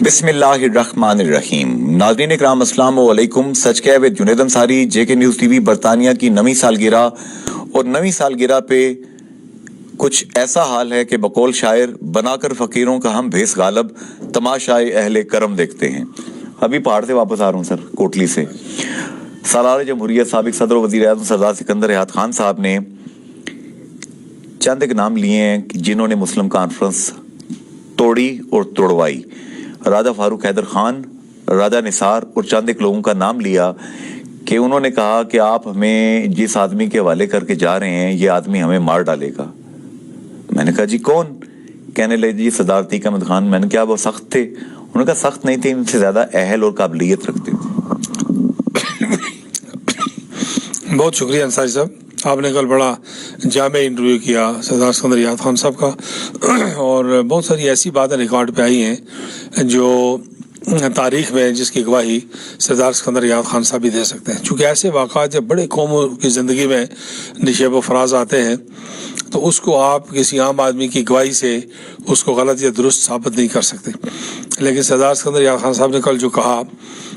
بسم اللہ الرحمن الرحیم. ناظرین اکرام السلام علیکم. سچ کہہ ود جنید انصاری, جے کے نیوز ٹی وی برطانیہ کی نویں سالگرہ, اور نویں سالگرہ پہ کچھ ایسا حال ہے کہ بقول شاعر بنا کر فقیروں کا ہم بھیس غالب تماشائے اہل کرم دیکھتے ہیں. ابھی پہاڑ سے واپس آ رہا ہوں سر, کوٹلی سے. سالار جمہوریت سابق صدر و وزیر اعظم سردار سکندر حیات خان صاحب نے چند ایک نام لیے ہیں جنہوں نے مسلم کانفرنس توڑی اور توڑوائی. راجہ فاروق حیدر خان, راجہ نثار اور چند ایک لوگوں کا نام لیا کہ انہوں نے کہا کہ آپ ہمیں جس آدمی کے حوالے کر کے جا رہے ہیں یہ آدمی ہمیں مار ڈالے گا. میں نے کہا جی کون؟ کہنے لگے جی سردار عتیق احمد خان. میں نے کہا وہ سخت تھے؟ انہوں نے کہا سخت نہیں تھے, ان سے زیادہ اہل اور قابلیت رکھتے تھے. بہت شکریہ انصاری صاحب, آپ نے کل بڑا جامع انٹرویو کیا سردار سکندر حیات خان صاحب کا, اور بہت ساری ایسی باتیں ریکارڈ پہ آئی ہیں جو تاریخ میں جس کی گواہی سردار سکندر حیات خان صاحب بھی دے سکتے ہیں. چونکہ ایسے واقعات جب بڑے قوموں کی زندگی میں نشیب و فراز آتے ہیں تو اس کو آپ کسی عام آدمی کی گواہی سے اس کو غلط یا درست ثابت نہیں کر سکتے. لیکن سردار سکندر حیات خان صاحب نے کل جو کہا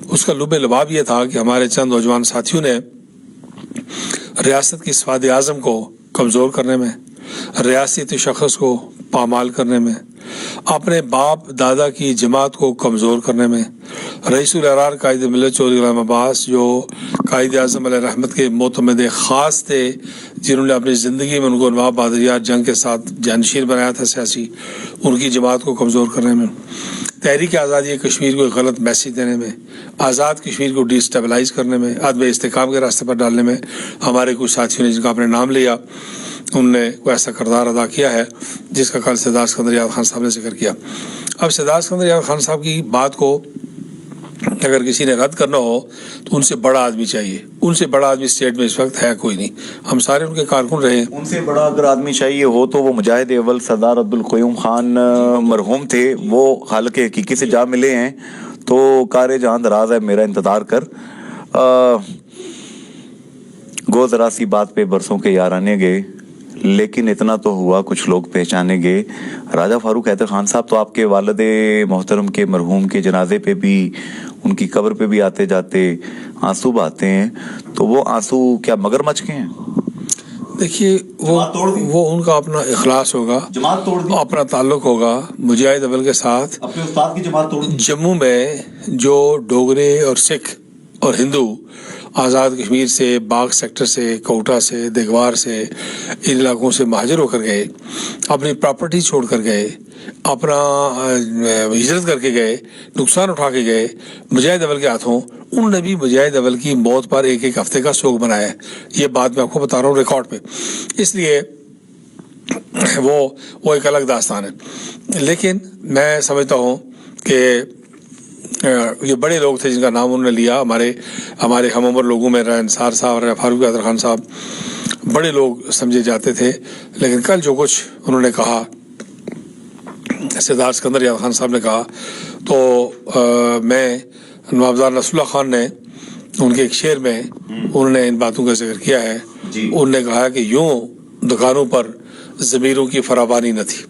اس کا لب لباب یہ تھا کہ ہمارے چند نوجوان ساتھیوں نے ریاست کی صفات اعظم کو کمزور کرنے میں, ریاستی تشخص کو پامال کرنے میں, اپنے باپ دادا کی جماعت کو کمزور کرنے میں, رئیس الاحرار قائد ملت چودھری غلام عباس جو قائد اعظم علیہ رحمت کے معتمد خاص تھے, جنہوں نے اپنی زندگی میں ان کو نواب بہادر جنگ کے ساتھ جانشین بنایا تھا سیاسی, ان کی جماعت کو کمزور کرنے میں, تحریک آزادی کشمیر کو غلط میسیج دینے میں, آزاد کشمیر کو ڈی اسٹیبلائز کرنے میں, عدم استحکام کے راستے پر ڈالنے میں ہمارے کچھ ساتھیوں نے جن کا آپ نے نام لیا انہوں نے کوئی ایسا کردار ادا کیا ہے جس کا کل سردار سکندر حیات خان صاحب نے ذکر کیا. اب سردار سکندر حیات خان صاحب کی بات کو اگر کسی نے رد کرنا ہو تو ان سے بڑا آدمی چاہیے. ان سے بڑا آدمی اسٹیٹ میں اس وقت ہے کوئی نہیں, ہم سارے ان کے کارکن رہے ہیں. ان سے بڑا اگر آدمی چاہیے ہو تو وہ مجاہد اول سردار عبدالقیوم خان مرحوم تھے. وہ خالق حقیقی سے جا ملے ہیں تو کار جہاں دراز ہے میرا انتظار کر. گو ذرا سی بات پہ برسوں کے یارانے گئے, لیکن اتنا تو ہوا کچھ لوگ پہچانے گے. راجہ فاروق حیدر خان صاحب تو آپ کے والد محترم کے مرحوم کے جنازے پہ بھی, ان کی قبر پہ بھی آتے جاتے آنسو بہاتے ہیں. تو وہ آنسو کیا مگرمچھ کے ہیں؟ دیکھیے وہ ان کا اپنا اخلاص ہوگا, جماعت توڑ دی, اپنا تعلق ہوگا مجاہد اول کے ساتھ. اپنے استاد کی جماعت توڑ دی. جموں میں جو ڈوگرے اور سکھ اور ہندو آزاد کشمیر سے, باغ سیکٹر سے, کوٹا سے, دیگوار سے, ان علاقوں سے مہاجر ہو کر گئے, اپنی پراپرٹی چھوڑ کر گئے, اپنا ہجرت کر کے گئے, نقصان اٹھا کے گئے مجاہد اول کے ہاتھوں. انہوں نے بھی مجاہد اول کی موت پر ایک ایک ہفتے کا سوگ منایا ہے. یہ بات میں آپ کو بتا رہا ہوں ریکارڈ پہ, اس لیے وہ ایک الگ داستان ہے. لیکن میں سمجھتا ہوں کہ یہ بڑے لوگ تھے جن کا نام انہوں نے لیا. ہمارے ہم عمر لوگوں میں انصار صاحب اور فاروق حیدر خان صاحب بڑے لوگ سمجھے جاتے تھے. لیکن کل جو کچھ انہوں نے کہا, سردار سکندر حیات خان صاحب نے کہا, تو میں نوابزار نصر اللہ خان نے ان کے ایک شعر میں انہوں نے ان باتوں کا ذکر کیا ہے. انہوں نے کہا کہ یوں دکانوں پر ضمیروں کی فراوانی نہ تھی,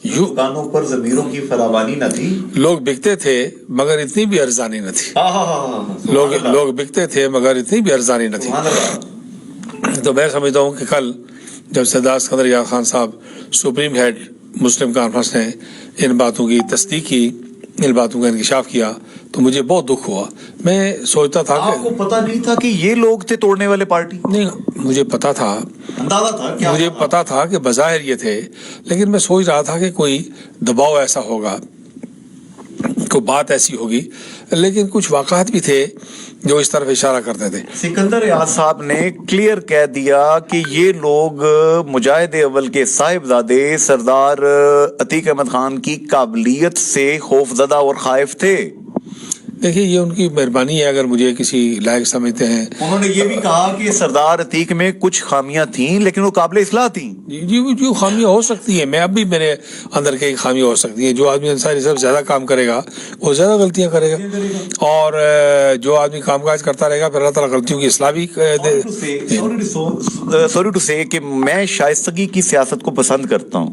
دکانوں پر ضمیروں کی فراوانی نہ تھی, لوگ بکتے تھے مگر اتنی بھی ارزانی نہ تھی. لوگ بکتے تھے مگر اتنی بھی ارزانی نہ تھی. تو میں سمجھتا ہوں کہ کل جب سردار سکندر حیات خان صاحب سپریم ہیڈ مسلم کانفرنس نے ان باتوں کی تصدیق کی, ان باتوں کا انکشاف کیا, تو مجھے بہت دکھ ہوا. میں سوچتا تھا کہ آپ کو پتہ نہیں تھا کہ یہ لوگ تھے توڑنے والے پارٹی؟ نہیں, مجھے پتا تھا, اندازہ تھا, مجھے پتا تھا کہ بظاہر یہ تھے, لیکن میں سوچ رہا تھا کہ کوئی دباؤ ایسا ہوگا, کوئی بات ایسی ہوگی. لیکن کچھ واقعات بھی تھے جو اس طرف اشارہ کرتے تھے. سکندر حیات صاحب نے کلیئر کہہ دیا کہ یہ لوگ مجاہد اول کے صاحبزادے سردار عتیق احمد خان کی قابلیت سے خوف زدہ اور خائف تھے. دیکھیے یہ ان کی مہربانی ہے اگر مجھے کسی لائق سمجھتے ہیں. انہوں نے یہ بھی کہا کہ سردار عتیق میں کچھ خامیاں تھیں لیکن وہ قابل اصلاح تھیں. جو خامیاں ہو سکتی ہیں، میں اب بھی میرے اندر کئی خامیاں ہو سکتی ہیں. جو آدمی انصاری صاحب زیادہ کام کرے گا وہ زیادہ غلطیاں کرے گا، اور جو آدمی کام کاج کرتا رہے گا پھر اللہ تعالیٰ غلطیوں کی اصلاح بھی سوری ٹو سے کہ میں شائستگی کی سیاست کو پسند کرتا ہوں.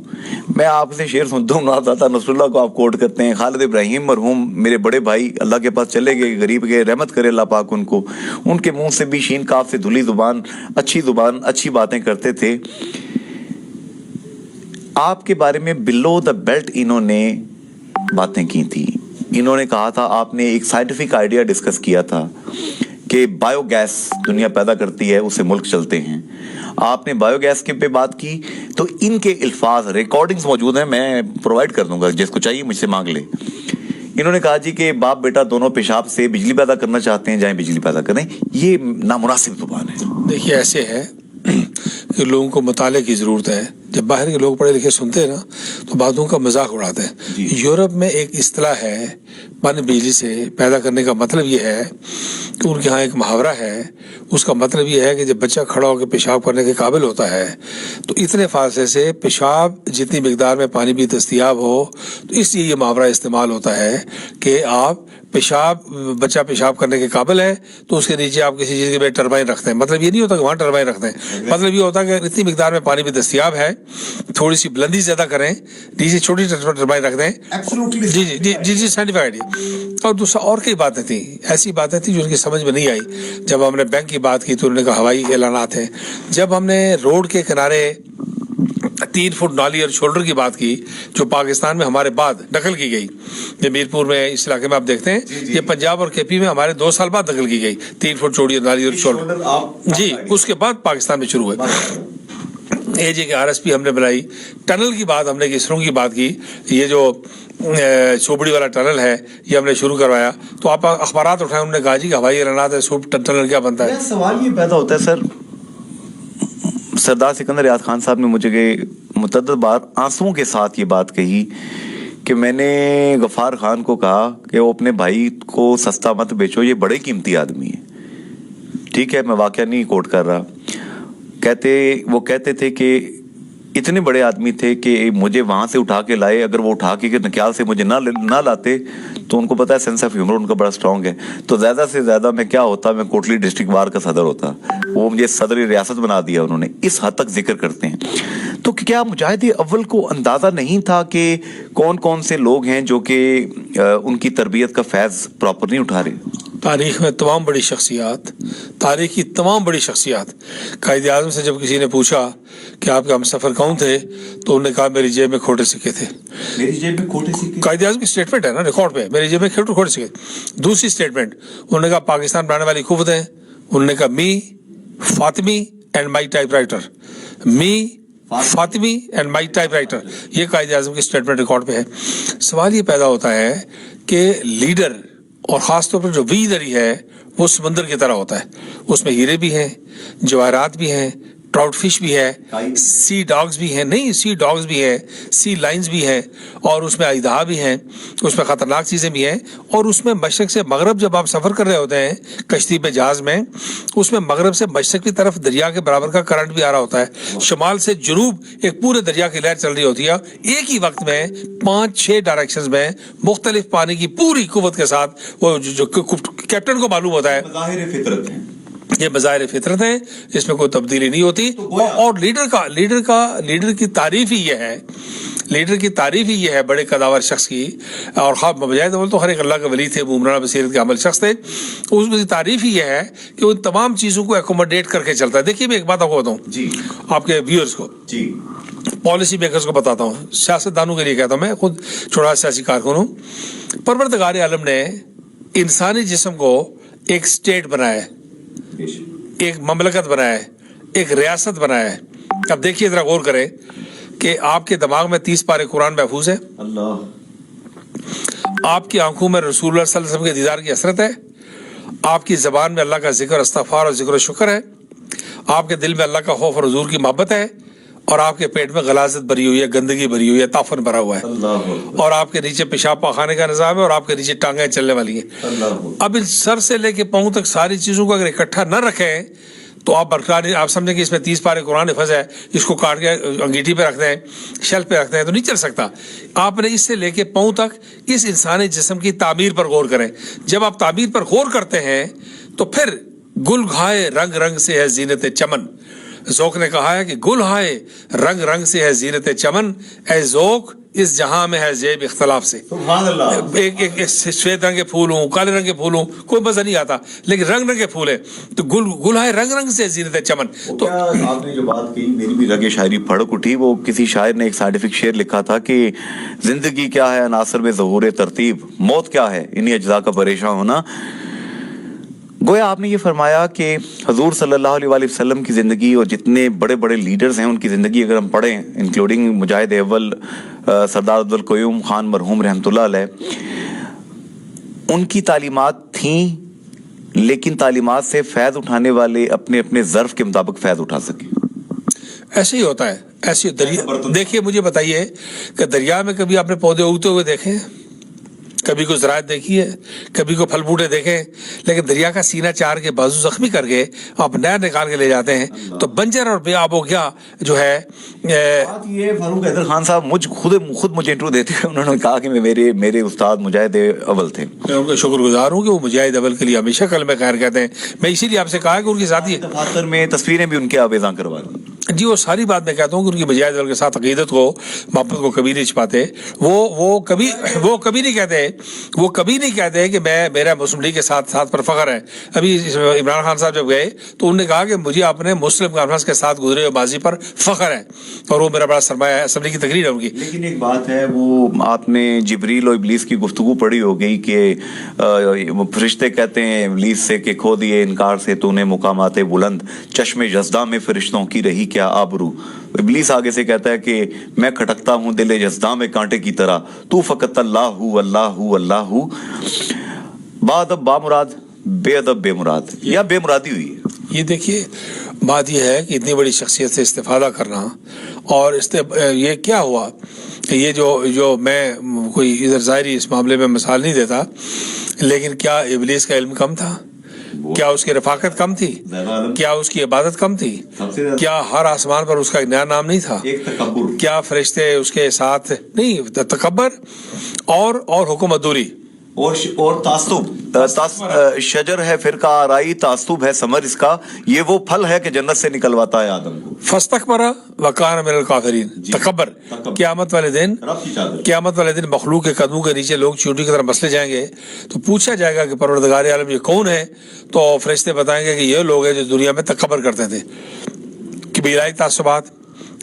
میں آپ سے شعر سنتا ہوں، داتا نصر اللہ کو آپ کوٹ کرتے ہیں. خالد ابراہیم مرحوم میرے بڑے بھائی اللہ کے پاس چلے گئے، غریب گئے، رحمت کرے اللہ پاک ان کو. ان کے منہ سے بھی شین کاف سے دھلی زبان، اچھی باتیں کرتے تھے. آپ کے بارے میں بلو دا بیلٹ انہوں نے باتیں کی تھی. انہوں نے کہا تھا، آپ نے ایک سائنٹیفک آئیڈیا ڈسکس کیا تھا کہ بایو گیس دنیا پیدا کرتی ہے، اس سے ملک چلتے ہیں. آپ نے بایو گیس کے پہ بات کی تو ان کے الفاظ ریکارڈنگز موجود ہیں، میں پرووائڈ کر دوں گا، جس کو چاہیے مجھ سے مانگ لے. انہوں نے کہا جی کہ باپ بیٹا دونوں پیشاب سے بجلی پیدا کرنا چاہتے ہیں، جائیں بجلی پیدا کریں. یہ نامناسب زبان ہے. دیکھیے ایسے ہے کہ لوگوں کو مطالعے کی ضرورت ہے. جب باہر کے لوگ پڑھے لکھے سنتے ہیں نا تو باتوں کا مذاق اڑاتے ہیں. یورپ میں ایک اصطلاح ہے پانی بجلی سے پیدا کرنے کا مطلب یہ ہے کہ ان کے ہاں ایک محاورہ ہے، اس کا مطلب یہ ہے کہ جب بچہ کھڑا ہو کے پیشاب کرنے کے قابل ہوتا ہے تو اتنے فاصلے سے پیشاب جتنی مقدار میں پانی بھی دستیاب ہو، تو اس لیے یہ محاورہ استعمال ہوتا ہے کہ آپ بچہ پیشاب کرنے کے قابل ہے تو اس کے نیچے آپ کسی چیز کے ٹربائن رکھتے ہیں. مطلب یہ نہیں ہوتا کہ وہاں ٹربائن رکھتے ہیں، مطلب یہ ہوتا ہے کہ اتنی مقدار میں پانی بھی دستیاب ہے، تھوڑی سی بلندی زیادہ کریں، نیچے چھوٹی ٹربائن رکھ دیں. جی سائنٹیفک آئیڈیا. اور دوسرا اور کئی باتیں تھیں، ایسی باتیں تھیں جو ان کی سمجھ میں نہیں آئی. جب ہم نے بینک کی بات کی تو انہوں نے کہا ہوائی اعلانات ہیں. جب ہم نے روڈ کے کنارے 3 فٹ نالی اور شولڈر کی بات کی جو پاکستان میں ہمارے بعد دخل کی گئی، یہ میرپور میں اس علاقے میں آپ دیکھتے ہیں، یہ پنجاب اور کے پی میں ہمارے 2 سال بعد دخل کی گئی 3 فٹ چوڑی نالی اور شولڈر. جی اس کے بعد پاکستان میں شروع ہوئے. اے جے کے آر ایس پی ہم نے بنائی. ٹنل کی بات ہم نے اسرو کی بات کی، یہ جو سوبڑی والا ٹنل ہے یہ ہم نے شروع کروایا. تو آپ اخبارات اٹھائیں، انہوں نے کہا جی کہ ہوائی اعلانات ہے، ٹنل کیا بنتا ہے. سوال یہ پیدا ہوتا ہے سر، سردار سکندر یاد خان صاحب نے مجھے متعدد بار آنسوؤں کے ساتھ یہ بات کہی کہ میں نے غفار خان کو کہا کہ وہ اپنے بھائی کو سستا مت بیچو، یہ بڑے قیمتی آدمی ہے. ٹھیک ہے، میں واقعہ نہیں کوٹ کر رہا. وہ کہتے تھے کہ اتنے بڑے آدمی تھے کہ مجھے وہاں سے اٹھا کے لائے، اگر وہ اٹھا کے نکیال سے مجھے نہ لاتے تو ان کو پتا ہے سینس آف ہیومر ان کا بڑا اسٹرانگ ہے، تو زیادہ سے زیادہ میں کیا ہوتا، میں کوٹلی ڈسٹرکٹ بار کا صدر ہوتا. وہ مجھے صدر ریاست بنا دیا انہوں نے. اس حد تک ذکر کرتے ہیں. تو کیا مجاہد اول کو اندازہ نہیں تھا کہ کون کون سے لوگ ہیں جو کہ ان کی تربیت کا فیض پراپر نہیں اٹھا رہے؟ تاریخ میں تمام بڑی شخصیات، تاریخ کی تمام بڑی شخصیات، قائد اعظم سے جب کسی نے پوچھا کہ آپ کے ہم سفر کون تھے تو انہوں نے کہا میری جیب میں کھوٹے سکے تھے. میری جیب میں کھوٹے سکے؟ قائد اعظم کی اسٹیٹمنٹ ہے نا ریکارڈ پہ، میری جیب میں کھوٹے سکے. دوسری اسٹیٹمنٹ انہوں نے کہا پاکستان بنانے والی قوتیں، انہوں نے کہا می فاطمی اینڈ مائی ٹائپ رائٹر، می فاطمی اینڈ مائی ٹائپ رائٹر. یہ قائد اعظم کی اسٹیٹمنٹ ریکارڈ پہ ہے. سوال یہ پیدا ہوتا ہے کہ لیڈر، اور خاص طور پر جو ویژنری ہے، وہ سمندر کی طرح ہوتا ہے. اس میں ہیرے بھی ہیں، جواہرات بھی ہیں، ٹراؤٹ فش بھی ہے، سی ڈاگز بھی ہیں، نہیں سی ڈاگز بھی ہیں، سی لائنز بھی ہیں، اور اس میں اژدہا بھی ہیں، اس میں خطرناک چیزیں بھی ہیں. اور اس میں مشرق سے مغرب جب آپ سفر کر رہے ہوتے ہیں کشتی پہ جہاز میں، اس میں مغرب سے مشرق کی طرف دریا کے برابر کا کرنٹ بھی آ رہا ہوتا ہے، شمال سے جنوب ایک پورے دریا کی لہر چل رہی ہوتی ہے. ایک ہی وقت میں 5-6 ڈائریکشنز میں مختلف پانی کی پوری قوت کے ساتھ وہ جو کیپٹن کو معلوم ہوتا ہے. ظاہر فطرت ہے، یہ بظاہر فطرت ہے، اس میں کوئی تبدیلی نہیں ہوتی. اور لیڈر کی تعریف ہی یہ ہے، بڑے قداور شخص کی. اور مجاہد اول تو ہر ایک اللہ کے ولی تھے، عمران بصیرت کے عمل شخص تھے. اس میں تعریف ہی یہ ہے کہ وہ تمام چیزوں کو ایکوموڈیٹ کر کے چلتا ہے. دیکھیے میں ایک بات آپ کو بتاؤں، جی آپ کے ویورز کو، جی پالیسی میکرز کو بتاتا ہوں، سیاست دانوں کے لیے کہتا ہوں، میں خود چھوٹا سیاسی کارکن ہوں. پروردگار عالم نے انسانی جسم کو ایک اسٹیٹ بنایا ہے، ایک مملکت بنایا ہے، ایک ریاست بنایا ہے. اب دیکھیے ذرا غور کریں کہ آپ کے دماغ میں 30 پارے قرآن محفوظ ہے، اللہ، آپ کی آنکھوں میں رسول اللہ صلی اللہ علیہ وسلم کے دیدار کی حسرت ہے، آپ کی زبان میں اللہ کا ذکر، استغفار اور ذکر و شکر ہے، آپ کے دل میں اللہ کا خوف اور حضور کی محبت ہے، اور آپ کے پیٹ میں غلاظت بھری ہوئی ہے, گندگی بھری ہوئی ہے, تافن بھرا ہوا ہے, اور آپ کے نیچے پیشاب پاخانے کا نظام ہے, اور آپ کے نیچے ٹانگیں چلنے والی ہیں. اب ان سر سے لے کے پاؤں تک ساری چیزوں کو اگر اکٹھا نہ رکھیں تو آپ برقرار, آپ سمجھیں کہ اس میں 30 پارے قرآن حفظ ہے, اس کو کاٹ کے انگیٹھی پہ رکھ دیں, شیلف پہ رکھ دیں, تو نہیں چل سکتا. آپ نے اس سے لے کے پاؤں تک اس انسانی جسم کی تعمیر پر غور کریں. جب آپ تعمیر پر غور کرتے ہیں تو پھر گل گھائے رنگ رنگ سے ہے زینت چمن. ذوق نے کہا ہے کہ گل ہائے رنگ رنگ سے ہے زینت چمن, اے ذوق اس جہاں میں ہے زیب اختلاف سے. ایک سفید رنگ کے پھول ہوں, کالے رنگ کے پھول ہوں, کوئی مزہ نہیں آتا, لیکن رنگ رنگ کے پھول ہے تو گل ہائے رنگ رنگ سے زینت چمن. تو آپ نے جو بات کہی میری بھی رگ شاعری پھڑک اٹھی. وہ کسی شاعر نے ایک سائنٹیفک شعر لکھا تھا کہ زندگی کیا ہے عناصر میں ظہور ترتیب, موت کیا ہے انہی اجزاء کا پریشان ہونا. گویا آپ نے یہ فرمایا کہ حضور صلی اللہ علیہ وآلہ وسلم کی زندگی اور جتنے بڑے بڑے لیڈرز ہیں ان کی زندگی اگر ہم پڑھیں, انکلوڈنگ مجاہد اول سردار عبدالقیوم خان مرحوم رحمۃ اللہ علیہ, ان کی تعلیمات تھیں لیکن تعلیمات سے فیض اٹھانے والے اپنے اپنے ظرف کے مطابق فیض اٹھا سکیں. ایسے ہی ہوتا ہے. ایسے دریا دیکھیے, مجھے بتائیے کہ دریا میں کبھی آپ نے پودے اگتے ہوئے دیکھے ہیں؟ کبھی کوئی زراعت دیکھی ہے؟ کبھی کوئی پھل بوٹے دیکھے؟ لیکن دریا کا سینہ چار کے بازو زخمی کر کے آپ نہر نکال کے لے جاتے ہیں تو بنجر اور بے آب و گیا جو ہے. بات یہ فاروق حیدر خان صاحب خود مجھے انٹرو دیتے ہوئے انہوں نے کہا کہ میرے استاد مجاہد اول تھے. میں ان کا شکر گزار ہوں کہ وہ مجاہد اول کے لیے ہمیشہ کلمہ خیر کہتے ہیں. میں اسی لیے آپ سے کہا کہ ان کی ذاتی دفاتر میں تصویریں بھی ان کے آویزاں کروا دی. جی وہ ساری بات میں کہتا ہوں کہ ان کی مجاہد اول کے ساتھ عقیدت کو, محبت کو کبھی نہیں چھپاتے. وہ کبھی نہیں کہتے کہ میرا مسلم لیگ کے ساتھ پر فخر ہے. ابھی عمران خان صاحب جب گئے تو انہوں نے کہا کہ مجھے اپنے مسلم کانفرنس کے ساتھ گزرے ہوئے ماضی پر فخر ہے, اور وہ میرا بڑا سرمایہ ہے. اسمبلی کی تقریر ہے ان کی. لیکن ایک بات ہے, وہ آپ نے جبریل اور ابلیس کی گفتگو پڑھی ہو گئی کہ فرشتے کہتے ہیں ابلیس سے کہ کھو دیے انکار سے تو نے مقامات بلند, چشم یزداں میں فرشتوں کی رہی کیا آبرو. ابلیس آگے سے کہتا ہے کہ میں کھٹکتا ہوں دل یزداں میں کانٹے کی طرح, تو فقط اللہ اللہ اللہ. بادب با مراد, بے ادب بے مراد, یا بے مرادی ہوئی ہے. یہ دیکھیے بات یہ ہے کہ اتنی بڑی شخصیت سے استفادہ کرنا, اور یہ کیا ہوا کہ یہ جو میں کوئی ادھر ظاہری اس معاملے میں مثال نہیں دیتا, لیکن کیا ابلیس کا علم کم تھا؟ کیا اس کی رفاقت کم تھی؟ کیا اس کی عبادت کم تھی؟ کیا ہر آسمان پر اس کا ایک نیا نام نہیں تھا؟ کیا فرشتے اس کے ساتھ نہیں؟ تکبر اور حکومت دوری اور تعصب. شجر ہے فرقہ آرائی, تعصب ہے ثمر اس کا, یہ وہ پھل ہے کہ جنت سے نکلواتا ہے آدم کو. فاستکبر وکان من الکافرین. تکبر. قیامت والے دن مخلوق کے قدموں کے نیچے لوگ چونٹی کی طرح مسلے جائیں گے تو پوچھا جائے گا کہ پروردگار عالم یہ کون ہے؟ تو فرشتے بتائیں گے کہ یہ لوگ ہیں جو دنیا میں تکبر کرتے تھے. قبیلائی تعصبات,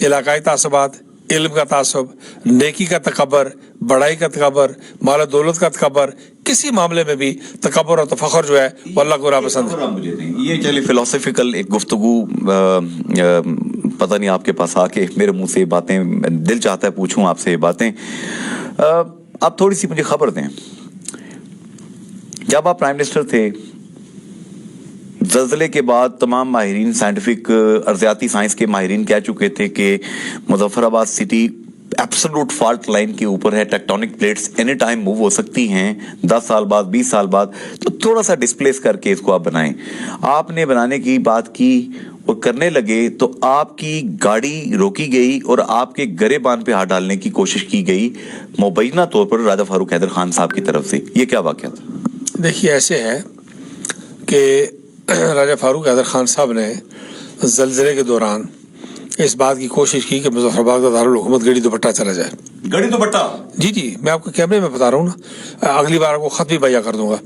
علاقائی تعصبات, علم کا تعصب, نیکی کا تکبر, بڑائی کا تکبر, مال و دولت کا تکبر, کسی معاملے میں بھی تکبر اور تفخر جو ہے وہ اللہ کو ناپسند ہے. یہ چلیے فلسفیکل ایک گفتگو, پتہ نہیں آپ کے پاس آ کے میرے منہ سے یہ باتیں, دل چاہتا ہے پوچھوں آپ سے یہ باتیں. آپ تھوڑی سی مجھے خبر دیں, جب آپ پرائم منسٹر تھے زلزلے کے بعد تمام ماہرین, سائنٹیفک ارضیاتی سائنس کے ماہرین کہہ چکے تھے کہ مظفر آباد سٹی ایبسولوٹ فالٹ لائن کے اوپر ہے, tectonic plates any time move ہو سکتی ہیں, 10 سال بعد 20 سال بعد, تو تھوڑا سا ڈسپلیس کر کے اس کو آپ بنائیں. آپ نے بنانے کی بات کی اور کرنے لگے تو آپ کی گاڑی روکی گئی اور آپ کے گرے بان پہ ہاتھ ڈالنے کی کوشش کی گئی مبینہ طور پر راجہ فاروق حیدر خان صاحب کی طرف سے. یہ کیا واقعہ تھا؟ دیکھیے ایسے ہے کہ راجہ فاروق حیدر خان صاحب نے زلزلے کے دوران اس بات کی کوشش کی کہ مظفر آباد کا دارالحکومت گڑی دوپٹہ چلا جائے. گڑی دوپٹہ؟ جی میں آپ کو کیمرے میں بتا رہا ہوں نا, اگلی بار آپ کو خط بھی بھیجا کر دوں گا.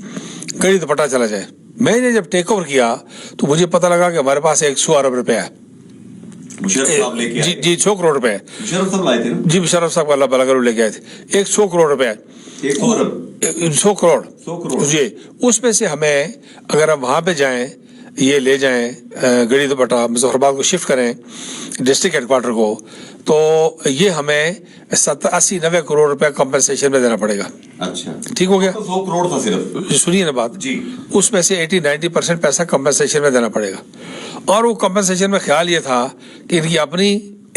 گڑی دوپٹہ چلا جائے. میں نے جب ٹیک اوور کیا تو مجھے پتہ لگا کہ ہمارے پاس 100 ارب روپے ہے. جی 100 کروڑ روپے ہے. جی مشرف صاحب اللہ بلا کرو لے کے آئے تھے. 100 کروڑ روپے ہے. 100 کروڑ جی. اس میں سے ہمیں اگر ہم وہاں پہ جائیں, یہ لے جائیں گڑی دوپٹہ مظفر آباد کو شفٹ کریں ڈسٹرکٹ ہیڈ کوارٹر کو, تو یہ ہمیں 80-90 کروڑ روپے کمپنسیشن میں دینا پڑے گا. اچھا ٹھیک ہو گیا. 100 کروڑ تھا صرف. سنیے نا بات. جی اس میں سے 80-90% پیسہ کمپنسیشن میں دینا پڑے گا. اور وہ کمپنسیشن میں خیال یہ تھا کہ ان کی اپنی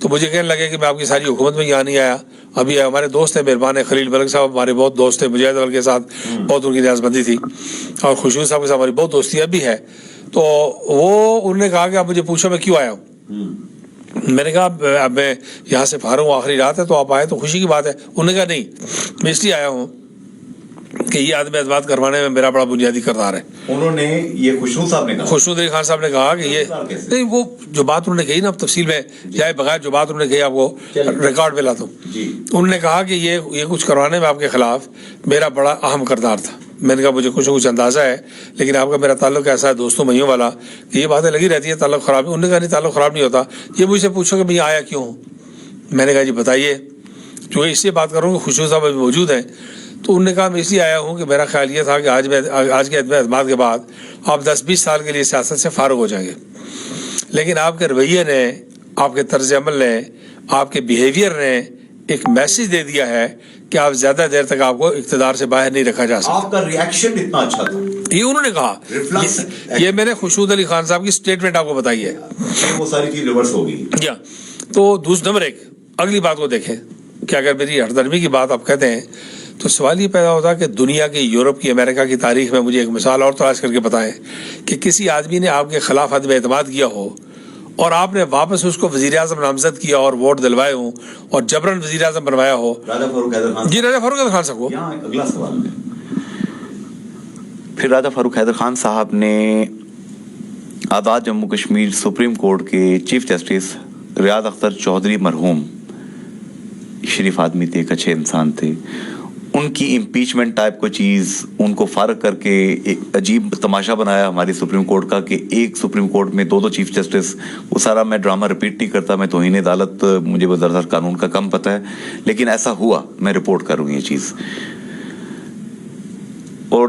تو مجھے کہنے لگے کہ میں آپ کی ساری حکومت میں یہاں نہیں آیا. ابھی ہمارے دوست ہیں مہربان خلیل ملک صاحب, ہمارے بہت دوست ہیں, مجاہد اول کے ساتھ بہت ان کی نیاز بندی تھی, اور خوشبو صاحب کے ساتھ ہماری بہت دوستی اب بھی ہے. تو وہ انہوں نے کہا کہ آپ مجھے پوچھو میں کیوں آیا ہوں. میں نے کہا اب میں یہاں سے فارغ ہوں, آخری رات ہے, تو آپ آئے تو خوشی کی بات ہے. انہوں نے کہا نہیں, میں اس لیے آیا ہوں کہ یہ عدم اعتماد کروانے میں میرا بڑا بنیادی کردار ہے. انہوں نے یہ خوشبو صاحب نے کہا, خوشبو خان صاحب نے کہا کہ یہ نہیں, وہ جو بات انہوں نے کہی نا, تفصیل میں جائے بغیر جو بات انہوں نے کہی آپ کو ریکارڈ پہ لاتا ہوں. انہوں نے کہا کہ یہ کچھ کروانے میں آپ کے خلاف میرا بڑا اہم کردار تھا. میں نے کہا مجھے کچھ اندازہ ہے, لیکن آپ کا میرا تعلق ایسا ہے دوستوں بھائیوں والا کہ یہ باتیں لگی رہتی ہے تعلق خراب. انہوں نے کہا نہیں, تعلق خراب نہیں ہوتا. یہ مجھ سے پوچھو کہ میں آیا کیوں ہوں. میں نے کہا جی بتائیے. جو اس سے بات کر رہا ہوں کہ خوشبو صاحب ابھی موجود ہیں. تو انہوں نے کہا میں اس لیے آیا ہوں کہ میرا خیال یہ تھا کہ آج کے اعتماد کے بعد آپ 10-20 سال کے لیے سیاست سے فارغ ہو جائیں گے, لیکن آپ کے رویے نے, آپ کے طرز عمل نے, آپ کے بیہیویئر نے ایک میسج دے دیا ہے کہ آپ زیادہ دیر تک آپ کو اقتدار سے باہر نہیں رکھا جا سکتا. آپ کا ریئیکشن اتنا اچھا تھا, یہ انہوں نے کہا. یہ میں نے خوشبو علی خان صاحب کی اسٹیٹمنٹ آپ کو بتائی ہے, وہ ساری چیز ریورس ہوگی. تو نمبر 1 اگلی بات کو دیکھیں کہ اگر میری ہردرمی کی بات آپ کہتے ہیں تو سوال یہ پیدا ہوتا ہے کہ دنیا کی, یورپ کی, امریکہ کی تاریخ میں مجھے ایک مثال اور تلاش کر کے بتائیں کہ کسی آدمی نے آپ کے خلاف عدم اعتماد کیا ہو اور آپ نے واپس اس کو وزیر اعظم نامزد کیا اور ووٹ دلوائے ہوں اور جبرن وزیر اعظم بنوایا ہو. راجہ فاروق حیدر خان. جی راجہ فاروق حیدر خان صاحب کو. یہاں اگلا سوال ہے. پھر راجہ فاروق حیدر خان صاحب نے آزاد جموں کشمیر سپریم کورٹ کے چیف جسٹس ریاض اختر چودھری مرحوم, شریف آدمی تھے, ایک اچھے انسان تھے, ان کی امپیچمنٹ ٹائپ کو چیز ان کو فارغ کر کے ایک عجیب تماشا بنایا ہماری سپریم کورٹ کا کہ ایک سپریم کورٹ میں 2 چیف جسٹس. وہ سارا میں ڈرامہ رپیٹ نہیں کرتا, میں توہین عدالت, مجھے دراصل قانون کا کم پتہ ہے, لیکن ایسا ہوا, میں رپورٹ کروں یہ چیز. اور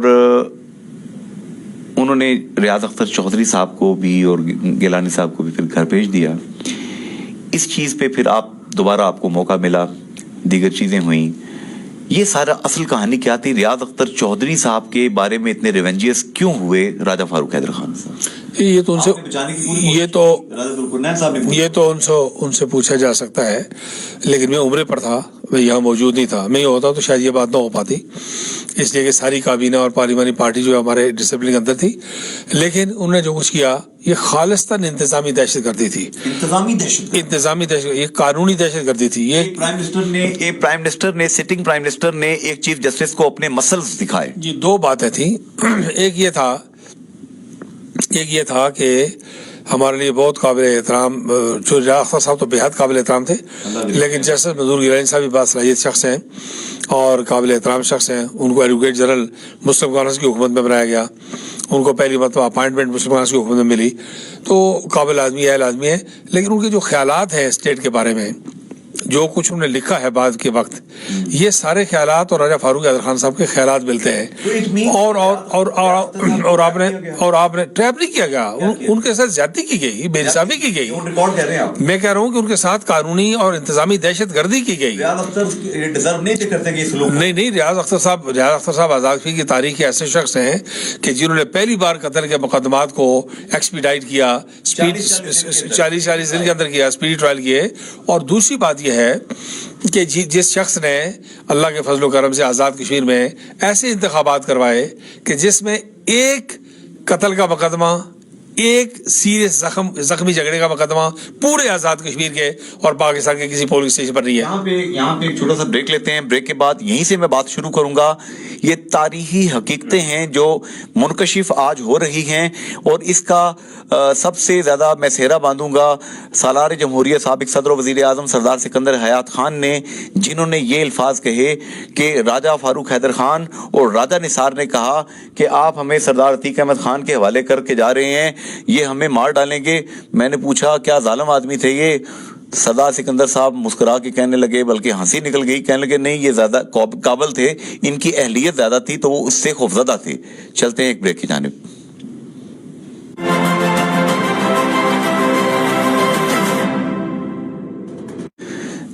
انہوں نے ریاض اختر چودھری صاحب کو بھی اور گیلانی صاحب کو بھی پھر گھر بھیج دیا. اس چیز پہ پھر دوبارہ آپ کو موقع ملا, دیگر چیزیں ہوئیں. یہ سارا اصل کہانی کیا تھی؟ ریاض اختر چودھری صاحب کے بارے میں اتنے ریونجیس کیوں ہوئے راجہ فاروق حیدر خان صاحب؟ یہ تو ان سے پوچھا جا سکتا ہے, لیکن میں عمرے پر تھا, میں یہاں موجود نہیں تھا. میں یہ ہوتا تو شاید یہ بات نہ ہو پاتی, اس لیے کہ ساری کابینہ اور پارلیمانی پارٹی جو ہے ہمارے ڈسپلن کے اندر تھی. لیکن انہوں نے جو کچھ کیا یہ خالصتاً انتظامی دہشت گردی تھی. انتظامی دہشت, یہ قانونی دہشت گردی تھی. یہ پرائم منسٹر نے سٹنگ پرائم منسٹر نے ایک چیف جسٹس کو اپنے مسلز دکھائے. جی 2 باتیں تھیں. ایک یہ تھا کہ ہمارے لیے بہت قابل احترام, جو ریاض اختر صاحب تو بے حد قابل احترام تھے, لیکن جسٹس منظور گیلانی صاحب بھی باصلاحیت شخص ہیں اور قابل احترام شخص ہیں. ان کو ایڈوکیٹ جنرل مسلم کانگریس کی حکومت میں بنایا گیا, ان کو پہلی مرتبہ اپائنٹمنٹ مسلم کانگریس کی حکومت میں ملی, تو قابل آدمی ہے, اہل آدمی ہے. لیکن ان کے جو خیالات ہیں اسٹیٹ کے بارے میں, جو کچھ انہوں نے لکھا ہے بعد کے وقت, یہ سارے خیالات اور راجہ فاروق حیدر خان صاحب کے خیالات ملتے ہیں. اور آپ نے ٹریپ نہیں کیا گیا, ان کے ساتھ زیادتی کی گئی, بے انصافی کی گئی. میں کہہ رہا ہوں کہ ان کے ساتھ قانونی اور انتظامی دہشت گردی کی گئی. نہیں, ریاض اختر صاحب آزاد کشمیر کی تاریخ کے ایسے شخص ہیں کہ جنہوں نے پہلی بار قتل کے مقدمات کو ایکسپیڈائٹ کیا, 40 دن کے اندر کیا, اسپیڈی ٹرائل کیے. اور دوسری بات یہ ہے کہ جس شخص نے اللہ کے فضل و کرم سے آزاد کشمیر میں ایسے انتخابات کروائے کہ جس میں ایک قتل کا مقدمہ, ایک سیریس زخمی جھگڑے کا مقدمہ پورے آزاد کشمیر کے اور پاکستان کے کسی پولیس اسٹیشن پر نہیں ہے. یہاں پہ ایک چھوٹا سا بریک لیتے ہیں, بریک کے بعد یہیں سے میں بات شروع کروں گا. یہ تاریخی حقیقتیں ہیں جو منکشف آج ہو رہی ہیں, اور اس کا سب سے زیادہ میں سہرا باندھوں گا سالار جمہوریہ سابق صدر و وزیر اعظم سردار سکندر حیات خان نے, جنہوں نے یہ الفاظ کہے کہ راجہ فاروق حیدر خان اور راجہ نثار نے کہا کہ آپ ہمیں سردار عتیق احمد خان کے حوالے کر کے جا رہے ہیں, یہ ہمیں مار ڈالیں گے. میں نے پوچھا کیا ظالم آدمی تھے یہ؟ سردار سکندر صاحب مسکرا کے کہنے لگے, بلکہ ہنسی نکل گئی, کہنے لگے نہیں یہ زیادہ قابل تھے, ان کی اہلیت زیادہ تھی تو وہ اس سے خوفزدہ تھے. چلتے ہیں ایک بریک کی جانب.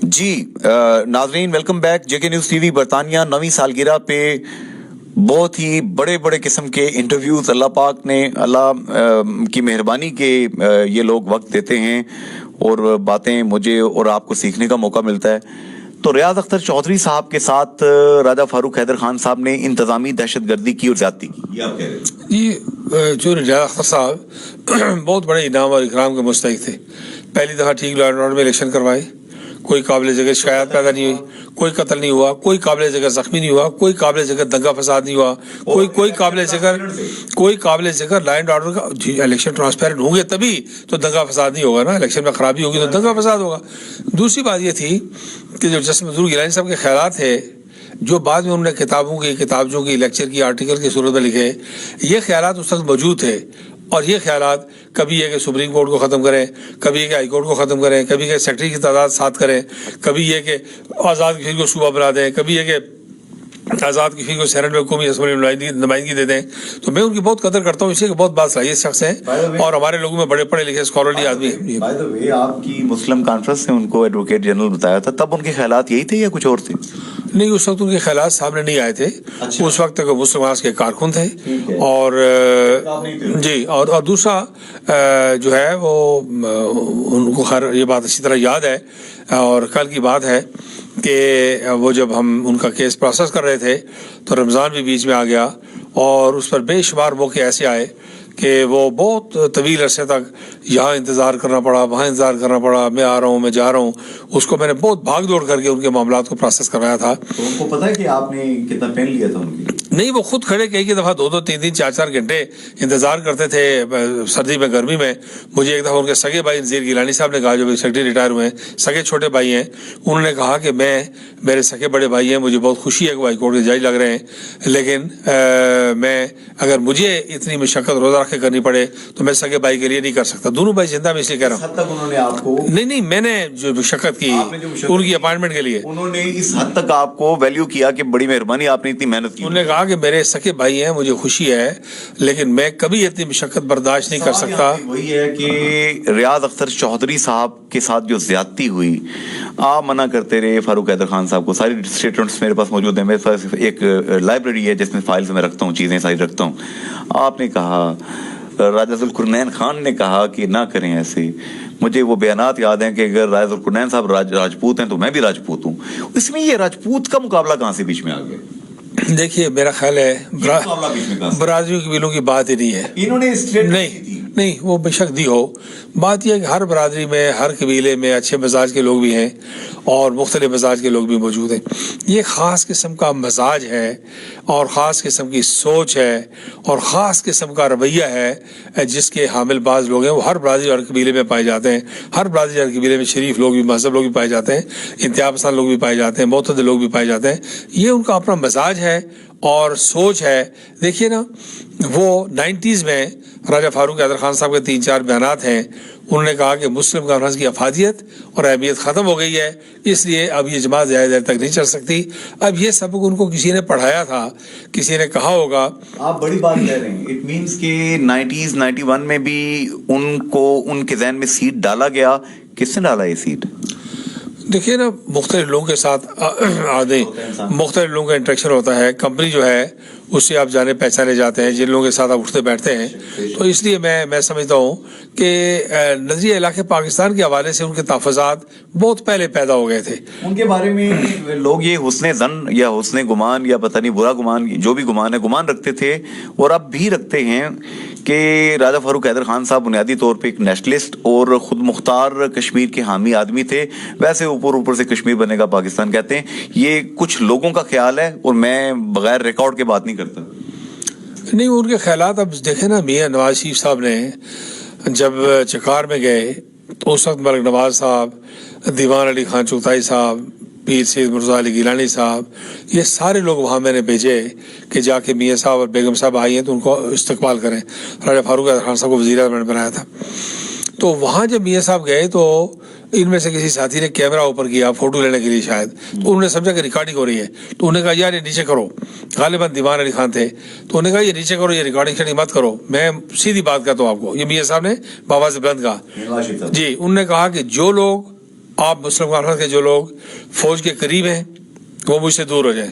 جی ناظرین, ویلکم بیک. جے کے نیوز ٹی وی برطانیہ 9ویں سالگرہ پہ بہت ہی بڑے بڑے قسم کے انٹرویوز اللہ پاک نے، اللہ کی مہربانی کے یہ لوگ وقت دیتے ہیں اور باتیں مجھے اور آپ کو سیکھنے کا موقع ملتا ہے. تو ریاض اختر چودھری صاحب کے ساتھ راجہ فاروق حیدر خان صاحب نے انتظامی دہشت گردی کی اور زیادتی کی، یہ آپ کہہ رہے ہیں؟ جی، جو ریاض اختر صاحب بہت بڑے انعام اور اکرام کے مستحق تھے. پہلی دفعہ ٹھیک لا اینڈ آرڈر میں الیکشن کروائے، کوئی قابل ذکر شکایات پیدا نہیں ہوئی، کوئی قتل نہیں ہوا، کوئی قابل ذکر زخمی نہیں ہوا، کوئی قابل ذکر دنگا فساد نہیں ہوا، کوئی قابل ذکر لا اینڈ آرڈر کا. جی، الیکشن ٹرانسپیرنٹ ہوں گے تبھی تو دنگا فساد نہیں ہوگا نا. الیکشن میں خرابی ہوگی تو دنگا فساد ہوگا. دوسری بات یہ تھی کہ جو جسٹس منظور گیلانی صاحب کے خیالات تھے، جو بعد میں انہوں نے کتابوں کی لیکچر کی آرٹیکل کی صورت میں لکھے، یہ خیالات اس وقت موجود تھے. اور یہ خیالات کبھی یہ کہ سپریم کورٹ کو ختم کریں، کبھی یہ کہ ہائی کورٹ کو ختم کریں، کبھی کہ سیکرٹری کی تعداد 7 کریں، کبھی یہ کہ آزاد کشمیر کو صوبہ بنا دیں، کبھی یہ کہ آزاد کشمیر کو سینٹ میں قومی اسمبلی میں نمائندگی دے دیں. تو میں ان کی بہت قدر کرتا ہوں، اس لیے کہ بہت باصلاحیت شخص ہیں اور ہمارے لوگوں میں بڑے پڑھے لکھے اسکالرلی آدمی ہیں. بائی دا وے، آپ کی مسلم کانفرنس نے ان کو ایڈوکیٹ جنرل بتایا تھا، تب ان کے خیالات یہی تھے یا کچھ اور تھے؟ نہیں، اس وقت ان کے خیالات سامنے نہیں آئے تھے. اس وقت تک مسلم ماس کے کارکن تھے. اور جی، اور دوسرا جو ہے وہ ان کو خیر یہ بات اچھی طرح یاد ہے، اور کل کی بات ہے کہ وہ جب ہم ان کا کیس پروسیس کر رہے تھے تو رمضان بھی بیچ میں آ گیا، اور اس پر بے شمار موقع ایسے آئے کہ وہ بہت طویل عرصے تک یہاں انتظار کرنا پڑا، وہاں انتظار کرنا پڑا، میں آ رہا ہوں، میں جا رہا ہوں. اس کو میں نے بہت بھاگ دوڑ کر کے ان کے معاملات کو پروسیس کروایا تھا. تو ان کو پتا ہے کہ آپ نے کتنا پین لیا تھا ان کی؟ نہیں، وہ خود کھڑے کئی دفعہ 2-2 3-3 4-4 گھنٹے انتظار کرتے تھے سردی میں گرمی میں. مجھے ایک دفعہ ان کے سگے بھائی نذیر گیلانی صاحب نے کہا، جو سیکرٹری ریٹائر ہوئے ہیں، سگے چھوٹے بھائی ہیں، انہوں نے کہا کہ میرے سگے بڑے بھائی ہیں، مجھے بہت خوشی ہے کہ ہائی کورٹ کے جج لگ رہے ہیں، لیکن میں اگر مجھے اتنی مشقت روزہ رکھ کے کرنی پڑے تو میں سگے بھائی کے لیے نہیں کر سکتا. دونوں بھائی زندہ، میں اس لیے کہہ رہا ہوں. حد تک انہوں نے آپ کو نہیں، میں نے جو مشقت کی ان کی اپائنٹمنٹ کے لیے، انہوں نے اس حد تک آپ کو ویلیو کیا کہ بڑی مہربانی، آپ نے اتنی محنت کی. انہوں نے کہا کہ میرے سکے بھائی ہیں، مجھے خوشی ہے، لیکن میں کبھی اتنی مشقت برداشت نہیں کر سکتا. وہی ہے کہ ریاض اختر چودھری صاحب کے ساتھ جو زیادتی ہوئی، آپ منع کرتے رہے فاروق حیدر خان صاحب کو. ساری اسٹیٹمنٹس میرے پاس موجود ہیں، میرے پاس ایک لائبریری ہے جس میں فائلز میں رکھتا ہوں، چیزیں ساری رکھتا ہوں. آپ نے کہا، راجہ ذوالقرنین خان نے کہا کہ نہ کریں ایسے. مجھے وہ بیانات یاد ہیں کہ اگر راجہ ذوالقرنین صاحب راجپوت ہیں تو میں بھی راجپوت ہوں. اس میں یہ راجپوت کا مقابلہ کہاں سے بیچ میں آ گیا؟ دیکھیے، میرا خیال ہے برادریوں کی بلوں کی بات ہی نہیں ہے. انہوں نے نہیں، وہ بے شک دی ہو. بات یہ ہے کہ ہر برادری میں، ہر قبیلے میں اچھے مزاج کے لوگ بھی ہیں اور مختلف مزاج کے لوگ بھی موجود ہیں. یہ خاص قسم کا مزاج ہے اور خاص قسم کی سوچ ہے اور خاص قسم کا رویہ ہے جس کے حامل بعض لوگ ہیں. وہ ہر برادری اور قبیلے میں پائے جاتے ہیں. ہر برادری اور قبیلے میں شریف لوگ بھی، مہذب لوگ بھی پائے جاتے ہیں، انتہا پسند لوگ بھی پائے جاتے ہیں، معتدل لوگ بھی پائے جاتے ہیں. یہ ان کا اپنا مزاج ہے اور سوچ ہے. دیکھیے نا، وہ 90s میں راجہ فاروق حیدر خان صاحب کے 3-4 بیانات ہیں. انہوں نے کہا کہ مسلم کانفرنس کی افادیت اور اہمیت ختم ہو گئی ہے، اس لیے اب یہ جماعت زیادہ دیر تک نہیں چل سکتی. اب یہ سبق ان کو کسی نے پڑھایا تھا، کسی نے کہا ہوگا. آپ بڑی بات کہہ رہے ہیں. اٹ مینس کہ 90s 91 میں بھی ان کو ان کے ذہن میں سیٹ ڈالا گیا. کس نے ڈالا یہ سیٹ؟ دیکھیے نا، مختلف لوگوں کے ساتھ مختلف لوگوں کا انٹریکشن ہوتا ہے. کمپنی جو ہے اس سے آپ جانے پہچانے جاتے ہیں، جن لوگوں کے ساتھ آپ اٹھتے بیٹھتے ہیں. تو اس لیے میں سمجھتا ہوں کہ نظریہ علاقے پاکستان کے حوالے سے ان کے تحفظات بہت پہلے پیدا ہو گئے تھے. ان کے بارے میں لوگ یہ حسن ظن یا حسن گمان یا پتہ نہیں برا گمان، جو بھی گمان ہے، گمان رکھتے تھے اور اب بھی رکھتے ہیں کہ راجہ فاروق حیدر خان صاحب بنیادی طور پہ ایک نیشنلسٹ اور خود مختار کشمیر کے حامی آدمی تھے. ویسے اوپر سے کشمیر بنے گا پاکستان کہتے ہیں. یہ کچھ لوگوں کا خیال ہے اور میں بغیر ریکارڈ کے بات نہیں کرتا. نہیں، ان کے خیالات اب دیکھیں نا. میاں نواز شریف صاحب نے جب چکار میں گئے تو اس وقت ملک نواز صاحب، دیوان علی خان چغتائی صاحب، پیر سید مرزا علی گیلانی صاحب، یہ سارے لوگ وہاں میں نے بھیجے کہ جا کے میاں صاحب اور بیگم صاحب آئی ہیں تو ان کو استقبال کریں. راجہ فاروق حیدر خان صاحب کو وزیر اعظم نے بنایا تھا. تو وہاں جب میاں صاحب گئے تو ان میں سے کسی ساتھی نے کیمرہ اوپر کیا فوٹو لینے کے لیے شاید، تو انہوں نے سمجھا کہ ریکارڈنگ ہو رہی ہے. تو انہوں نے کہا یار یہ نیچے کرو. غالباً دیوان علی خان تھے. تو انہوں نے کہا یہ نیچے کرو، یہ ریکارڈنگ مت کرو. میں سیدھی بات کہتا ہوں آپ کو، یہ میاں صاحب نے بآواز بلند کہا. جی، انہوں نے کہا کہ جو لوگ آپ مسلم کانفرنس کے جو لوگ فوج کے قریب ہیں وہ مجھ سے دور ہو جائیں.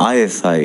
ISI,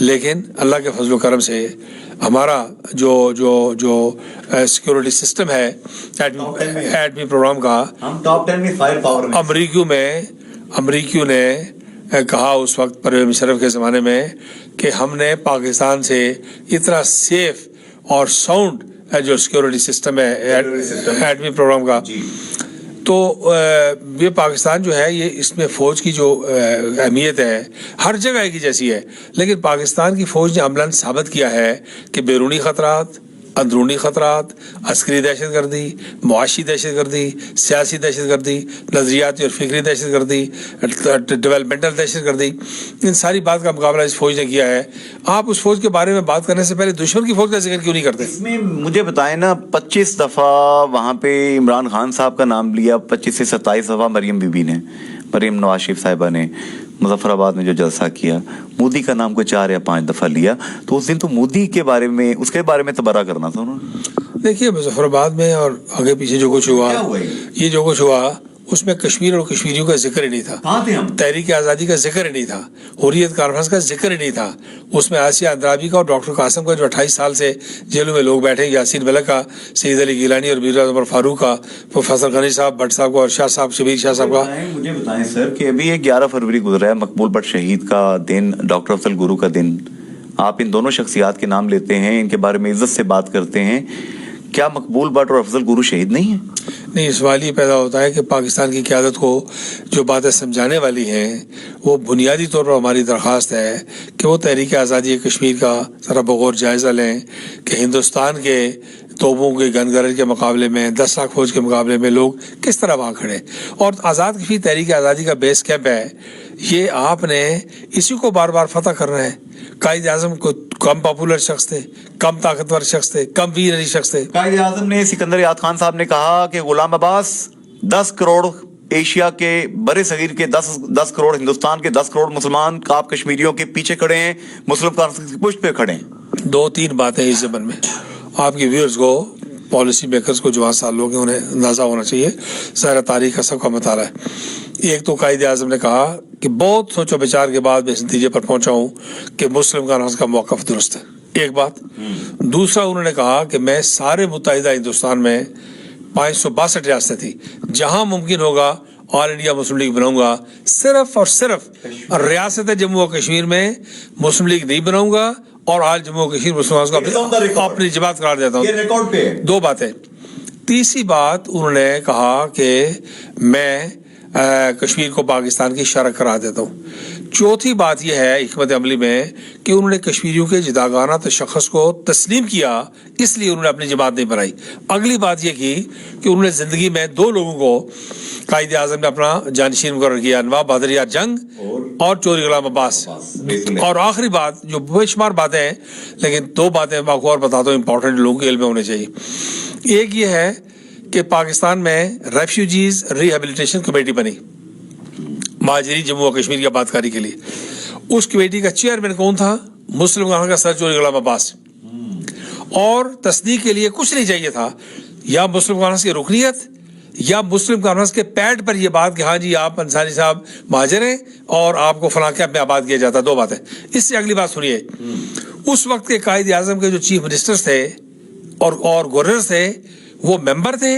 لیکن اللہ کے فضل و کرم سے ہمارا جو سیکورٹی سسٹم ہے ایٹمی پروگرام کا، ہم ٹاپ 10 میں فائر پاور میں، امریکیوں نے کہا اس وقت پرویز مشرف کے زمانے میں کہ ہم نے پاکستان سے اتنا سیف اور ساؤنڈ جو سیکورٹی سسٹم ہے ایٹمی پروگرام کا، تو یہ پاکستان جو ہے، یہ اس میں فوج کی جو اہمیت ہے ہر جگہ کی جیسی ہے، لیکن پاکستان کی فوج نے عملاً ثابت کیا ہے کہ بیرونی خطرات، اندرونی خطرات، عسکری دہشت گردی، معاشی دہشت گردی، سیاسی دہشت گردی، نظریاتی اور فکری دہشت گردی، ڈیولپمنٹل دہشت گردی، ان ساری بات کا مقابلہ اس فوج نے کیا ہے۔ آپ اس فوج کے بارے میں بات کرنے سے پہلے دشمن کی فوج کا ذکر کیوں نہیں کرتے؟ اس میں مجھے بتائیں نا، 25 دفعہ وہاں پہ عمران خان صاحب کا نام لیا، 25 سے 27 دفعہ مریم بی بی نے، مریم نواز شریف صاحبہ نے مظفر آباد میں جو جلسہ کیا، مودی کا نام کوئی 4 یا 5 دفعہ لیا، تو اس دن تو مودی کے بارے میں، اس کے بارے میں تبرہ کرنا تھا انہوں نے۔ دیکھیے مظفر آباد میں اور آگے پیچھے جو کچھ ہوا، یہ جو کچھ ہوا اس میں کشمیر اور کشمیریوں کا ذکر ہی نہیں تھا، تحریک آزادی کا ذکر ہی نہیں تھا، حریت کانفرنس کا ذکر ہی نہیں تھا، اس میں آسیہ اندرابی کا اور ڈاکٹر قاسم کا جو 28 سال سے جیلوں میں لوگ بیٹھے، یاسین ملک کا، سید علی گیلانی اور میرزا عمر فاروق کا، پروفیسر غنی صاحب، بٹ صاحب کا، اور شاہ صاحب، شبیر شاہ صاحب کا۔ مجھے بتائیں سر کہ ابھی یہ 11 فروری گزرا ہے، مقبول بٹ شہید کا دن، ڈاکٹر افضل گرو کا دن، آپ ان دونوں شخصیات کے نام لیتے ہیں، ان کے بارے میں عزت سے بات کرتے ہیں، کیا مقبول بٹ اور افضل گرو شہید نہیں ہیں؟ نہیں، سوال یہ پیدا ہوتا ہے کہ پاکستان کی قیادت کو جو باتیں سمجھانے والی ہیں، وہ بنیادی طور پر ہماری درخواست ہے کہ وہ تحریک آزادی کشمیر کا ذرا بغور جائزہ لیں کہ ہندوستان کے توپوں کے گن گرج کے مقابلے میں، 10 لاکھ فوج کے مقابلے میں لوگ کس طرح وہاں کھڑے، اور آزاد کشمیر تحریک آزادی کا بیس کیمپ ہے، یہ آپ نے اسی کو بار بار فتح کرنا ہے۔ قائد اعظم کو کم پاپولر شخص تھے، کم طاقتور شخص تھے، کم ویرری شخص تھے۔ قائد اعظم نے، سکندر یاد خان صاحب نے کہا کہ غلام عباس 10 کروڑ ایشیا کے برے صغیر کے 10 کروڑ، ہندوستان کے 10 کروڑ مسلمان آپ کشمیریوں کے پیچھے کھڑے ہیں، مسلم کانفرنس کی پشت پہ کھڑے ہیں۔ 2-3 باتیں اس زمن میں آپ کے ویورز کو، پالیسی میکرز کو، جوان سال لوگ ہیں، انہیں اندازہ ہونا چاہیے، ظاہر تاریخ کا سب کا مطالعہ ہے۔ ایک تو قائد اعظم نے کہا کہ بہت سوچ و بچار کے بعد میں اس نتیجے پر پہنچا ہوں کہ مسلم کانفرنس کا موقف درست ہے، ایک بات۔ دوسرا انہوں نے کہا کہ میں سارے متحدہ ہندوستان میں 562 ریاستیں تھی، جہاں ممکن ہوگا آل انڈیا مسلم لیگ بناؤں گا، صرف اور صرف ریاست جموں و کشمیر میں مسلم لیگ نہیں بناؤں گا، اور آج جموں و کشمیر مسلمان کو اپنی جماعت قرار دیتا ہوں۔ یہ ریکارڈ پہ ہے۔ 2 باتیں۔ تیسری بات انہوں نے کہا کہ میں کشمیر کو پاکستان کی شرح قرار دیتا ہوں۔ چوتھی بات یہ ہے حکمت عملی میں کہ انہوں نے کشمیریوں کے جداگانہ تشخص کو تسلیم کیا، اس لیے انہوں نے اپنی جماعت نہیں بنائی۔ اگلی بات یہ کی کہ انہوں نے زندگی میں 2 لوگوں کو قائد اعظم نے اپنا جانشین مقرر کیا، نواب بہادر یار جنگ اور چوہدری غلام عباس۔ اور آخری بات جو بے شمار باتیں ہیں، لیکن 2 باتیں میں آپ کو اور بتاتا ہوں، امپورٹنٹ لوگوں کے علم میں ہونے چاہیے۔ ایک یہ ہے کہ پاکستان میں ریفیوجیز ریہیبلیٹیشن کمیٹی بنی مہاجرین جموں و کشمیر کی آبادکاری کے لیے۔ اس کمیٹی کا چیئرمین کون تھا؟ مسلم کانفرنس کا صدر چوہدری غلام عباس۔ اور تصدیق کے لیے کچھ نہیں چاہیے تھا، یا مسلم کانفرنس کی رکنیت یا مسلم کانفرنس کے پیڈ پر یہ بات کہ ہاں جی آپ انصاری صاحب مہاجر ہیں اور آپ کو فلاں کیمپ میں آباد کیا جاتا۔ 2 باتیں۔ اس سے اگلی بات سنیے، اس وقت کے قائد اعظم کے جو چیف منسٹرز تھے اور گورنرز تھے، وہ ممبر تھے،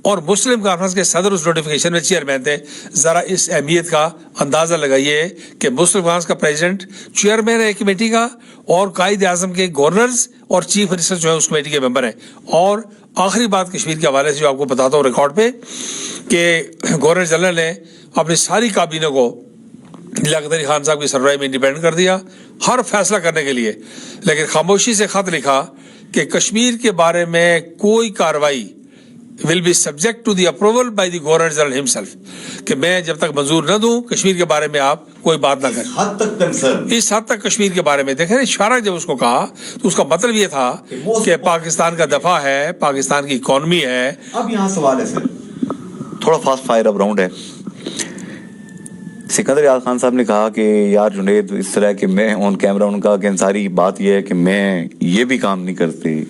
اور مسلم کانفرنس کے صدر اس نوٹیفیکیشن میں چیئرمین تھے۔ ذرا اس اہمیت کا اندازہ لگائیے کہ مسلم کانفرنس کا پریزیڈنٹ چیئرمین ہے کمیٹی کا، اور قائد اعظم کے گورنرز اور چیف منسٹر جو ہے اس کمیٹی کے ممبر ہیں۔ اور آخری بات کشمیر کے حوالے سے جو آپ کو بتاتا ہوں ریکارڈ پہ، کہ گورنر جنرل نے اپنی ساری کابینہ کو لیاقت علی خان صاحب کی سربراہی میں انڈیپینڈنٹ کر دیا ہر فیصلہ کرنے کے لیے، لیکن خاموشی سے خط لکھا کہ کشمیر کے بارے میں کوئی کارروائی will be subject to the approval by the governor general himself، کہ میں جب تک منظور نہ دوں کشمیر کے بارے میں آپ کوئی بات نہ کریں۔ حد تک کنسرن، اس حد تک کشمیر کے بارے میں دیکھیں اشارہ جب اس کو کہا تو اس کا مطلب یہ تھا کہ پاکستان کا دفاع ہے، پاکستان کی اکانومی ہے۔ اب یہاں سوال ہے سر، تھوڑا فاسٹ فائر اب راؤنڈ ہے۔ سکندر یاد خان صاحب نے کہا کہ یار جنید اس طرح کہ میں آن کیمرہ ان کا کہ انصاری بات یہ ہے کہ میں یہ بھی کام نہیں کرتے،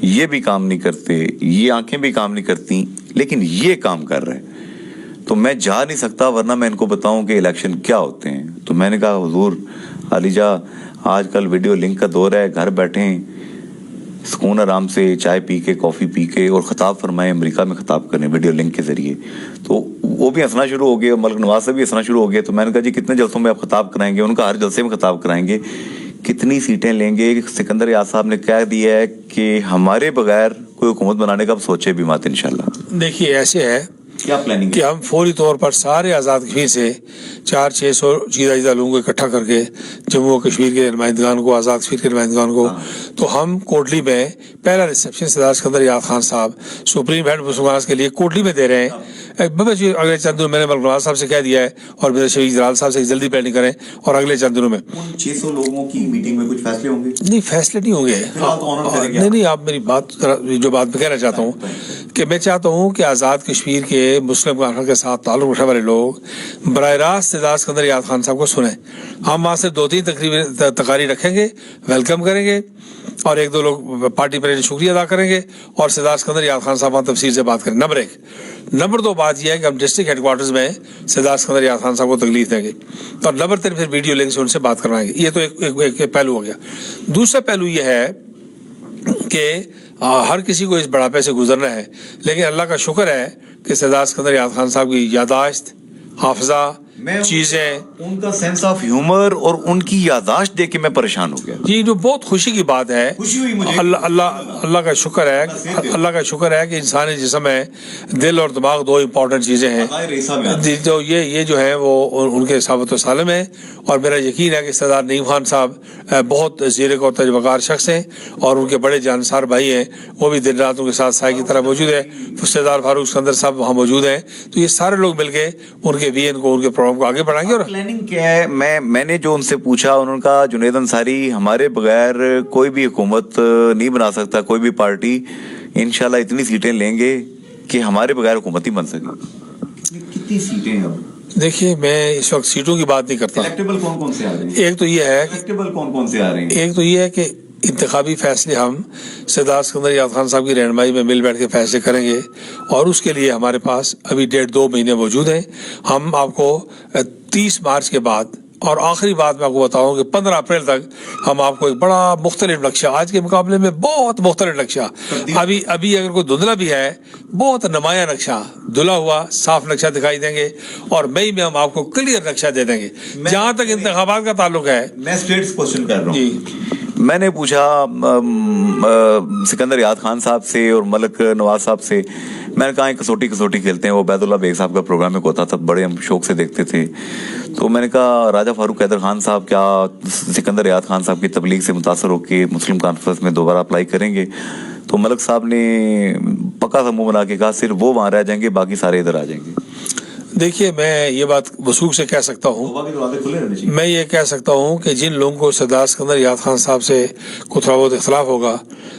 یہ بھی کام نہیں کرتے، یہ آنکھیں بھی کام نہیں کرتی، لیکن یہ کام کر رہے، تو میں جا نہیں سکتا ورنہ میں ان کو بتاؤں کہ الیکشن کیا ہوتے ہیں۔ تو میں نے کہا حضور علیجا آج کل ویڈیو لنک کا دور ہے, گھر بیٹھیں سکون آرام سے چائے پی کے کافی پی کے اور خطاب فرمائیں, امریکہ میں خطاب کریں ویڈیو لنک کے ذریعے. تو وہ بھی ہنسنا شروع ہو گیا, ملک نواز سے بھی ہنسنا شروع ہو گیا. تو میں نے کہا جی کتنے جلسوں میں آپ خطاب کرائیں گے؟ ان کا ہر جلسے میں خطاب کرائیں گے. کتنی سیٹیں لیں گے؟ سکندر یاد صاحب نے کہہ دیا ہے کہ ہمارے بغیر کوئی حکومت بنانے کا اب سوچے بھی مت انشاءاللہ. دیکھیے ایسے ہے کیا پلاننگ کہ ہم فوری طور پر سارے آزاد کشمیر سے 400-600 جیدہ لوگوں کو اکٹھا کر کے جموں و کشمیر کے نمائندگان کو, آزاد کشمیر کے نمائندگان کو, تو ہم کوٹلی میں پہلا ریسیپشن سردار سکندر یاد خان صاحب سپریم ہیڈ مسلمانوں کے لیے کوٹلی میں دے رہے ہیں. اگلے چند دنوں میں نے ملک نواز صاحب سے کہہ دیا ہے اور میرے شفیق جلال صاحب سے جلدی پلاننگ کریں اور اگلے چند دنوں میں 600 لوگوں کی میٹنگ میں کچھ فیصلے ہوں گے؟ نہیں, فیصلے نہیں ہوں گے. نہیں, آپ میری بات جو بات میں کہنا چاہتا ہوں کہ میں چاہتا ہوں کہ آزاد کشمیر کے مسلم کانفرنس کے ساتھ تعلق رکھنے والے لوگ براہ راست سردار سکندر یاد خان صاحب کو سنیں. ہم وہاں سے 2-3 تقاریر رکھیں گے, ویلکم کریں گے, اور 1-2 لوگ پارٹی پر شکریہ ادا کریں گے اور سردار سکندر یاد خان صاحب وہاں تفصیل سے بات کریں. نمبر 1. نمبر 2 بات یہ ہے کہ ہم ڈسٹرکٹ ہیڈ کوارٹرز میں سردار سکندر یاد خان صاحب کو تکلیف دیں گے, اور نمبر 3 پھر ویڈیو لنک سے ان سے بات کروائیں گے. یہ تو ایک پہلو ہو گیا. دوسرا پہلو یہ ہے کہ ہر کسی کو اس بڑھاپے سے گزرنا ہے, لیکن اللہ کا شکر ہے کہ سردار سکندر یاد خان صاحب کی یاداشت, حافظہ, چیزیں, ان کا سینس آف ہیومر اور ان کی یاداشت دیکھ کے میں پریشان ہو گیا. جی جو بہت خوشی کی بات ہے. خوشی ہوئی مجھے. اللہ کا شکر ہے, اللہ کا شکر ہے کہ انسانی جسم ہے, دل اور دماغ 2 امپورٹنٹ چیزیں ہیں. تو یہ جو ہے وہ ان کے ثابت و سالم ہیں, اور میرا یقین ہے کہ سردار نعیم خان صاحب بہت زیرک اور تجربہ کار شخص ہیں, اور ان کے بڑے جانسار بھائی ہیں, وہ بھی دن رات ان کے ساتھ سائے کی طرح موجود ہیں. سردار فاروق سکندر صاحب وہاں موجود ہیں. تو یہ سارے لوگ مل کے ان کے وی این کو, ان کے پروگرام کو آگے بڑھائیں گے. اور پلاننگ کیا ہے؟ میں نے جو ان سے پوچھا, انہوں نے کہا جنید انصاری ہمارے بغیر کوئی بھی حکومت نہیں بنا سکتا, کوئی بھی پارٹی. انشاءاللہ اتنی سیٹیں لیں گے کہ ہمارے بغیر حکومت ہی بن سکے. کتنی سیٹیں ہیں؟ دیکھیے میں اس وقت سیٹوں کی بات نہیں کرتا. الیکٹیبل کون سے آ رہے ہیں؟ ایک تو یہ ہے کون سے آ رہے ہیں. ایک تو یہ ہے کہ انتخابی فیصلے ہم سردار سکندر یاد خان صاحب کی رہنمائی میں مل بیٹھ کے فیصلے کریں گے, اور اس کے لیے ہمارے پاس ابھی 1.5-2 مہینے موجود ہیں. ہم آپ کو 30 مارچ کے بعد, اور آخری بات میں آپ کو بتاؤں کہ 15 اپریل تک ہم آپ کو ایک بڑا مختلف نقشہ, آج کے مقابلے میں بہت مختلف نقشہ, ابھی اگر کوئی دھندلا بھی ہے, بہت نمایاں نقشہ, دھلا ہوا صاف نقشہ دکھائی دیں گے, اور مئی میں ہم آپ کو کلیئر نقشہ دے دیں گے. جہاں تک انتخابات کا تعلق ہے, میں اسٹریٹ کوشچن کر رہا ہوں. جی میں نے پوچھا سکندر یاد خان صاحب سے اور ملک نواز صاحب سے, میں نے کہا کسوٹی کھیلتے ہیں, وہ عبید اللہ بیگ صاحب کا پروگرام ایک ہوتا تھا, بڑے ہم شوق سے دیکھتے تھے. تو میں نے کہا راجہ فاروق حیدر خان صاحب کیا سکندر یاد خان صاحب کی تبلیغ سے متاثر ہو کے مسلم کانفرنس میں دوبارہ اپلائی کریں گے؟ تو ملک صاحب نے پکا سا منہ بنا کے کہا صرف وہ وہاں رہ جائیں گے, باقی سارے ادھر آ جائیں گے. دیکھیے میں یہ بات وثوق سے کہہ سکتا ہوں, میں یہ کہہ سکتا ہوں کہ جن لوگوں کو سردار سکندر یاد خان صاحب سے کوئی تھوڑا بہت اختلاف ہوگا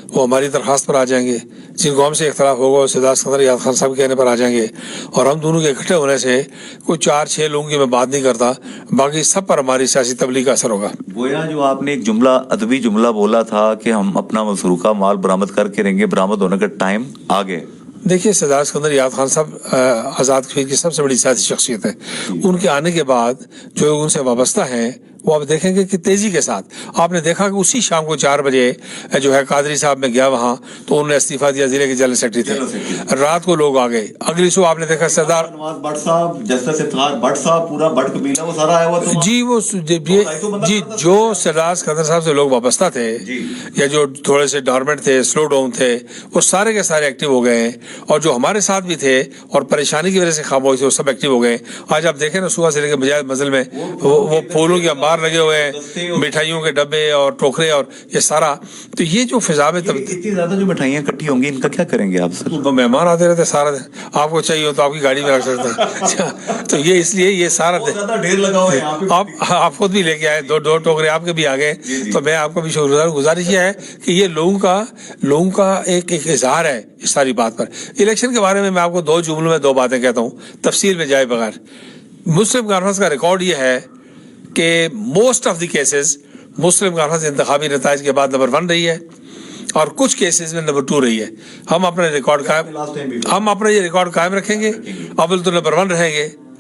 وہ ہماری درخواست پر آ جائیں گے, جن کو ہم سے اختلاف ہوگا وہ سردار سکندر یاد خان صاحب کے کہنے پر آ جائیں گے, اور ہم دونوں کے اکٹھے ہونے سے کوئی 4-6 لوگوں کی میں بات نہیں کرتا, باقی سب پر ہماری سیاسی تبلیغ کا اثر ہوگا. گویا جو آپ نے ایک ادبی جملہ بولا تھا کہ ہم اپنا مسروقہ مال برآمد کر کے رہیں گے, برآمد ہونے کا ٹائم آ گئے. دیکھیے سردار سکندر یاد خان صاحب آزاد کشمیر کی سب سے بڑی سیاسی شخصیت ہے. ان کے آنے کے بعد جو ان سے وابستہ ہیں وہ آپ دیکھیں گے کہ تیزی کے ساتھ, آپ نے دیکھا کہ اسی شام کو 4 بجے جو ہے قادری صاحب میں گیا وہاں, تو انہوں نے استعفیٰ دیا, ضلع کے جنرل سیکرٹری تھے. رات کو لوگ آ گئے, اگلی صبح آپ نے دیکھا سردار بٹ صاحب, جسٹس افتخار بٹ صاحب, پورا بٹ قبیلہ وہ سارا آیا ہوا تھا. جی جو سردار سکندر صاحب سے لوگ وابستہ تھے یا جو تھوڑے سے ڈارمنٹ تھے, سلو ڈاؤن تھے, وہ سارے کے سارے ایکٹیو ہو گئے ہیں, اور جو ہمارے ساتھ بھی تھے اور پریشانی کی وجہ سے خاموش تھے وہ سب ایکٹیو ہو گئے. آج آپ دیکھیں نا صبح سے لے کے بجائے منزل میں وہ پھولوں کے انبار لگے ہوئے ہیں, مٹھائیوں کے ڈبے اور ٹوکرے اور یہ سارا. تو یہ جو فضا میں اتنی زیادہ جو مٹھائیاں اکٹھی ہوں گی, ان کا کیا کریں گے آپ سر؟ مہمان آتے رہتے سارا دن, آپ کو چاہیے ہو تو آپ کی گاڑی میں رکھ سکتے ہیں. تو یہ اس لیے یہ سارا ڈھیر لگا ہوا ہے, آپ خود بھی لے کے آئے, 2 ٹوکرے آپ کے بھی آ گئے. تو میں آپ کو بھی گزارش یہ ہے کہ یہ لوگوں کا ایک اظہار ہے اس ساری بات پر. الیکشن کے بارے میں آپ کو 2 جملوں میں 2 باتیں کہتا ہوں تفصیل میں جائے بغیر. مسلم کانفرنس کا ریکارڈ یہ ہے کہ most of the cases Muslim conference انتخابی نتائج کے بعد نمبر 1 رہی ہے, اور کچھ کیسز میں نمبر 2 رہی ہے. ہم اپنا یہ ریکارڈ قائم رکھیں گے, اول تو نمبر 1 رہیں گے,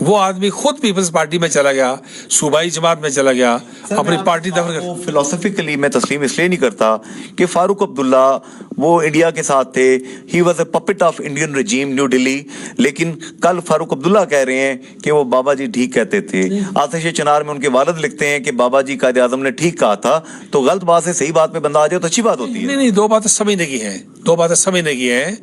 وہ آدمی خود پیپلز پارٹی میں چلا گیا, صوبائی جماعت میں چلا گیا, اپنی پارٹی دفن کر. فلسفیکلی میں تسلیم اس لیے نہیں کرتا کہ فاروق عبداللہ وہ انڈیا کے ساتھ تھے, he was a puppet of Indian regime New Delhi, لیکن کل فاروق عبداللہ کہہ رہے ہیں کہ وہ بابا جی ٹھیک کہتے تھے. آتش چنار میں ان کے والد لکھتے ہیں کہ بابا جی قائد اعظم نے ٹھیک کہا تھا. تو غلط بات سے صحیح بات پہ بندہ آ جائے تو اچھی بات ہوتی ہے. نہیں, دو باتیں سمجھنے کی ہیں,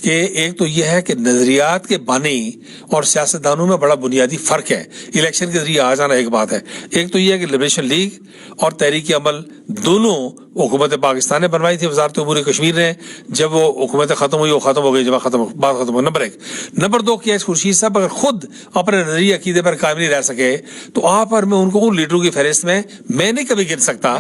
کہ ایک تو یہ ہے کہ نظریات کے بانی اور سیاستدانوں میں بڑا بنیادی فرق ہے. الیکشن کے ذریعے آ جانا ایک بات ہے, ایک تو یہ ہے کہ لبریشن لیگ اور تحریک عمل دونوں حکومت پاکستان نے بنوائی تھی, وزارت امور کشمیر نے. جب وہ حکومت ختم ہوئی, وہ ختم ہو گئی, جب بات ختم ہوئی. نمبر ایک. نمبر دو, کہ خورشید صاحب اگر خود اپنے نظریے عقیدے پر قائم نہیں رہ سکے تو آپ پر میں ان کو ان لیڈروں کی فہرست میں نہیں کبھی گر سکتا.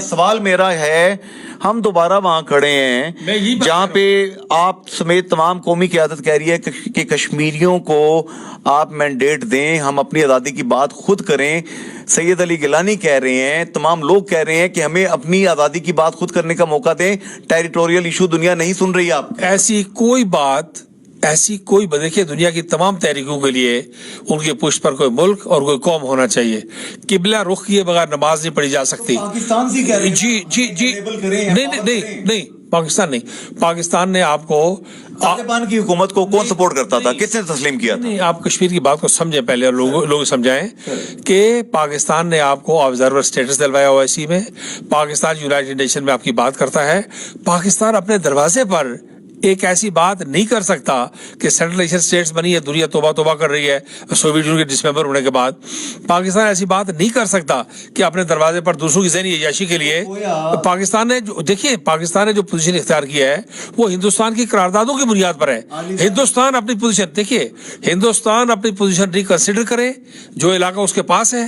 سوال میرا ہے, ہم دوبارہ وہاں کھڑے ہیں جہاں پہ آپ سمیت تمام قومی قیادت کہہ رہی ہے کہ کشمیریوں کو آپ مینڈیٹ دیں, ہم اپنی آزادی کی بات خود کریں. سید علی گیلانی کہہ رہے ہیں, تمام لوگ کہہ رہے ہیں کہ ہمیں اپنی آزادی کی بات خود کرنے کا موقع دیں. ٹیریٹوریل ایشو دنیا نہیں سن رہی. آپ ایسی کوئی دیکھیے, دنیا کی تمام تحریکوں کے لیے ان کے پشت پر کوئی ملک اور کوئی قوم ہونا چاہیے. قبلہ رخ کیے بغیر نماز نہیں پڑھی جا سکتی. پاکستان سے کہہ رہے ہیں جی نہیں, پاکستان نہیں. پاکستان نے آپ کو طالبان کی حکومت کو کون سپورٹ کرتا تھا, کس نے تسلیم کیا تھا؟ نہیں, آپ کشمیر کی بات کو سمجھیں پہلے, اور لوگ سمجھائیں کہ پاکستان نے آپ کو آبزرور سٹیٹس دلوایا OIC میں. پاکستان یونائٹڈ نیشن میں آپ کی بات کرتا ہے. پاکستان اپنے دروازے پر ایک ایسی بات نہیں کر سکتا کہ سینٹرل ایشین اسٹیٹس بنی ہے, دنیا توبہ کر رہی ہے سوویت یونین کے ڈسممبر ہونے کے بعد. پاکستان ایسی بات نہیں کر سکتا کہ اپنے دروازے پر دوسروں کی ذہنی عیاشی کے لیے. پاکستان نے جو پوزیشن اختیار کیا ہے وہ ہندوستان کی قراردادوں کی بنیاد پر ہے. ہندوستان اپنی پوزیشن ریکنسیڈر کرے, جو علاقہ اس کے پاس ہے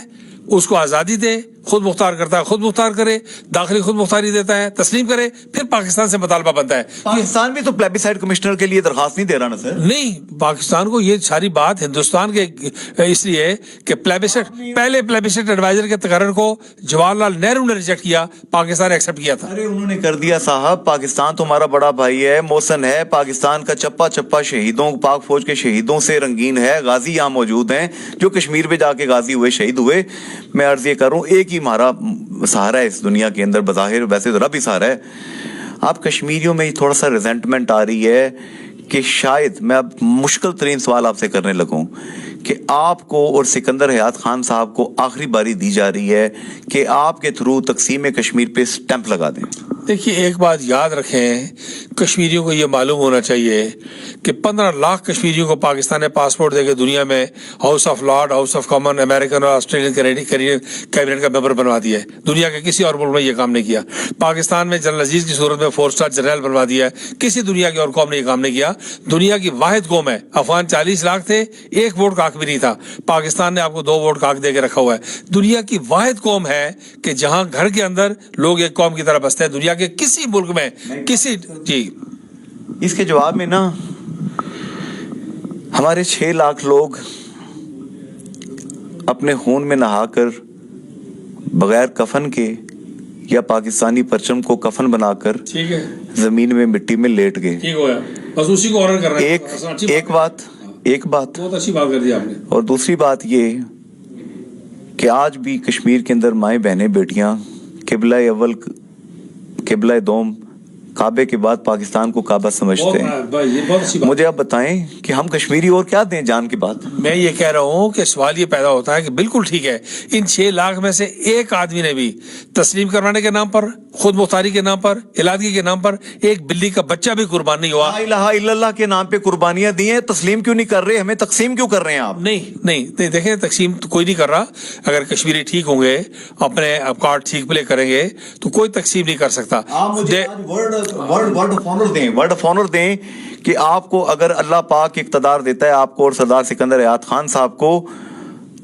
اس کو آزادی دے, خود مختار کرتا ہے خود مختار کرے, داخلی خود مختاری دیتا ہے, تسلیم کرے, پھر پاکستان سے مطالبہ بنتا ہے. پاکستان بھی تو پلیبیسائڈ کمشنر کے لیے درخواست نہیں دے رہا نا سر. نہیں, پاکستان کو یہ ساری بات ہندوستان کے اس لیے کہ پہلے پلیبیسائڈ ایڈوائزر کے تقرر کو جواہر لال نہرو نے ریجیکٹ کیا, پاکستان نے ایکسپٹ کیا تھا. ارے انہوں نے کر دیا صاحب. پاکستان تو ہمارا بڑا بھائی ہے, محسن ہے, پاکستان کا چپا چپا شہیدوں, پاک فوج کے شہیدوں سے رنگین ہے. غازی یہاں موجود ہیں جو کشمیر پہ جا کے غازی ہوئے, شہید ہوئے. میں عرض یہ کروں, ایک ہی ہمارا سہارا ہے اس دنیا کے اندر بظاہر, ویسے تو رب ہی سہارا ہے. آپ کشمیریوں میں تھوڑا سا ریزنٹمنٹ آ رہی ہے کہ شاید میں اب مشکل ترین سوال آپ سے کرنے لگوں کہ آپ کو اور سکندر حیات خان صاحب کو آخری باری دی جا رہی ہے کہ آپ کے تھرو تقسیم کشمیر پہ سٹیمپ لگا دیں. دیکھیے, ایک بات یاد رکھیں, کشمیریوں کو یہ معلوم ہونا چاہیے کہ 15 لاکھ کشمیریوں کو پاکستان نے پاسپورٹ دے کے دنیا میں house of lord, house of common, American اور آسٹریلین کیبنٹ کا ممبر بنوا دیا ہے. دنیا کے کسی اور ملک میں یہ کام نہیں کیا. پاکستان میں جنرل عزیز کی صورت میں 4 اسٹار جنرل بنوا دیا ہے. کسی دنیا کی اور قوم نے یہ کام نہیں کیا. دنیا کی واحد قوم ہے. افغان 40 لاکھ تھے, 1 ووٹ کا حق بھی نہیں تھا. پاکستان نے آپ کو 2 ووٹ کا حق دے کے رکھا ہوا ہے. دنیا کی واحد قوم ہے کہ جہاں گھر کے اندر لوگ ایک قوم کی طرح بستے ہیں. دنیا کے کسی ملک میں جی. اس کے جواب میں نا ہمارے 6 لاکھ لوگ اپنے خون میں نہا کر بغیر کفن کے یا پاکستانی پرچم کو کفن بنا کر زمین میں مٹی میں لیٹ گئے. بس اسی کو آرڈر کر رہے ہیں. ایک بات بہت اچھی بات کر دی آپ نے. اور دوسری بات یہ کہ آج بھی کشمیر کے اندر مائیں بہنیں بیٹیاں قبلہ اول قبلہ دوم کعبے کے بعد پاکستان کو کعبہ سمجھتے ہیں. مجھے آپ بتائیں کہ ہم کشمیری اور کیا دیں جان کی بات. میں یہ کہہ رہا ہوں کہ سوال یہ پیدا ہوتا ہے کہ بالکل ٹھیک ہے, ان 6 لاکھ میں سے ایک آدمی نے بھی تسلیم کروانے کے نام پر, خود مختاری کے نام پر, علادگی کے نام پر ایک بلی کا بچہ بھی قربان نہیں ہوا. لا الہ الا اللہ کے نام پہ قربانیاں دی ہیں, تسلیم کیوں نہیں کر رہے, ہمیں تقسیم کیوں کر رہے ہیں آپ؟ نہیں دیکھیں, تقسیم تو کوئی نہیں کر رہا. اگر کشمیری ٹھیک ہوں گے, اپنے کارڈ ٹھیک پلے کریں گے تو کوئی تقسیم نہیں کر سکتا. ورڈ آف آنر دیں کہ آپ کو اگر اللہ پاک اقتدار دیتا ہے آپ کو اور سردار سکندر حیات خان صاحب کو,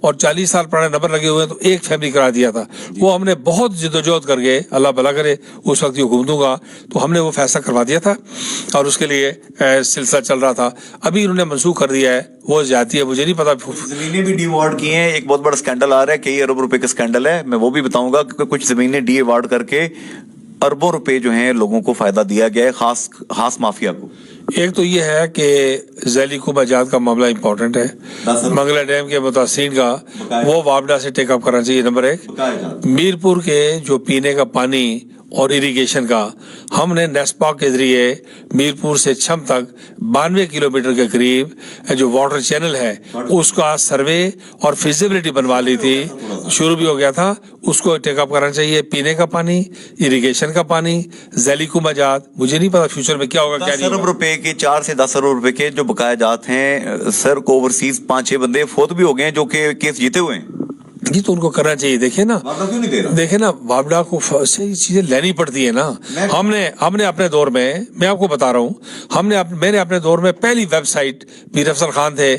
اور 40 سال پرانے نمبر لگے ہوئے ہیں تو ایک فیملی کرا دیا تھا. وہ ہم نے بہت جدوجہد کر کے, اللہ بھلا کرے اس وقت کی حکومتوں کا, تو ہم نے وہ فیصلہ کروا دیا تھا اور اس کے لیے سلسلہ چل رہا تھا. ابھی انہوں نے منسوخ کر دیا ہے, وہ زیادتی ہے, مجھے نہیں پتا. زمینیں بھی ڈی ایوارڈ کی ہیں, ایک بہت بڑا اسکینڈل آ رہا ہے, کئی ارب روپے کا اسکینڈل ہے, میں وہ بھی بتاؤں گا کہ کچھ زمینیں ڈی ایوارڈ کر کے اربوں روپے جو ہیں لوگوں کو فائدہ دیا گیا ہے, خاص مافیا کو. ایک تو یہ ہے کہ ذیلی کوبہ جات کا معاملہ امپورٹنٹ ہے, منگلا ڈیم کے متاثرین کا وہ وابڈا سے ٹیک اپ کرنا چاہیے. نمبر ایک, میرپور کے جو پینے کا پانی اور اریگیشن کا, ہم نے نیسپا کے ذریعے میرپور سے چھم تک 92 کلومیٹر کے قریب جو واٹر چینل ہے اس کا سروے اور فیزیبلٹی بنوا لی تھی, شروع بھی ہو گیا تھا. اس کو ٹیک اپ کرنا چاہیے. پینے کا پانی, اریگیشن کا پانی, ذیلی کوبہ جات, مجھے نہیں پتا فیوچر میں کیا ہوگا کیا نہیں. 10 ارب روپے کے 4 سے 10 ارب روپے کے جو بقایا جات ہیں سر کو, اوورسیز 5-6 بندے فوت بھی ہو گئے ہیں جو کہ کیس جیتے ہوئے ہیں. جی تو ان کو کرنا چاہیے. دیکھیں نا, دیکھیں نا, وابڈا کو صحیح چیزیں لینی پڑتی ہے نا. ہم نے اپنے دور میں, میں آپ کو بتا رہا ہوں, میں نے اپنے دور میں پہلی ویب سائٹ, میر افضل خان تھے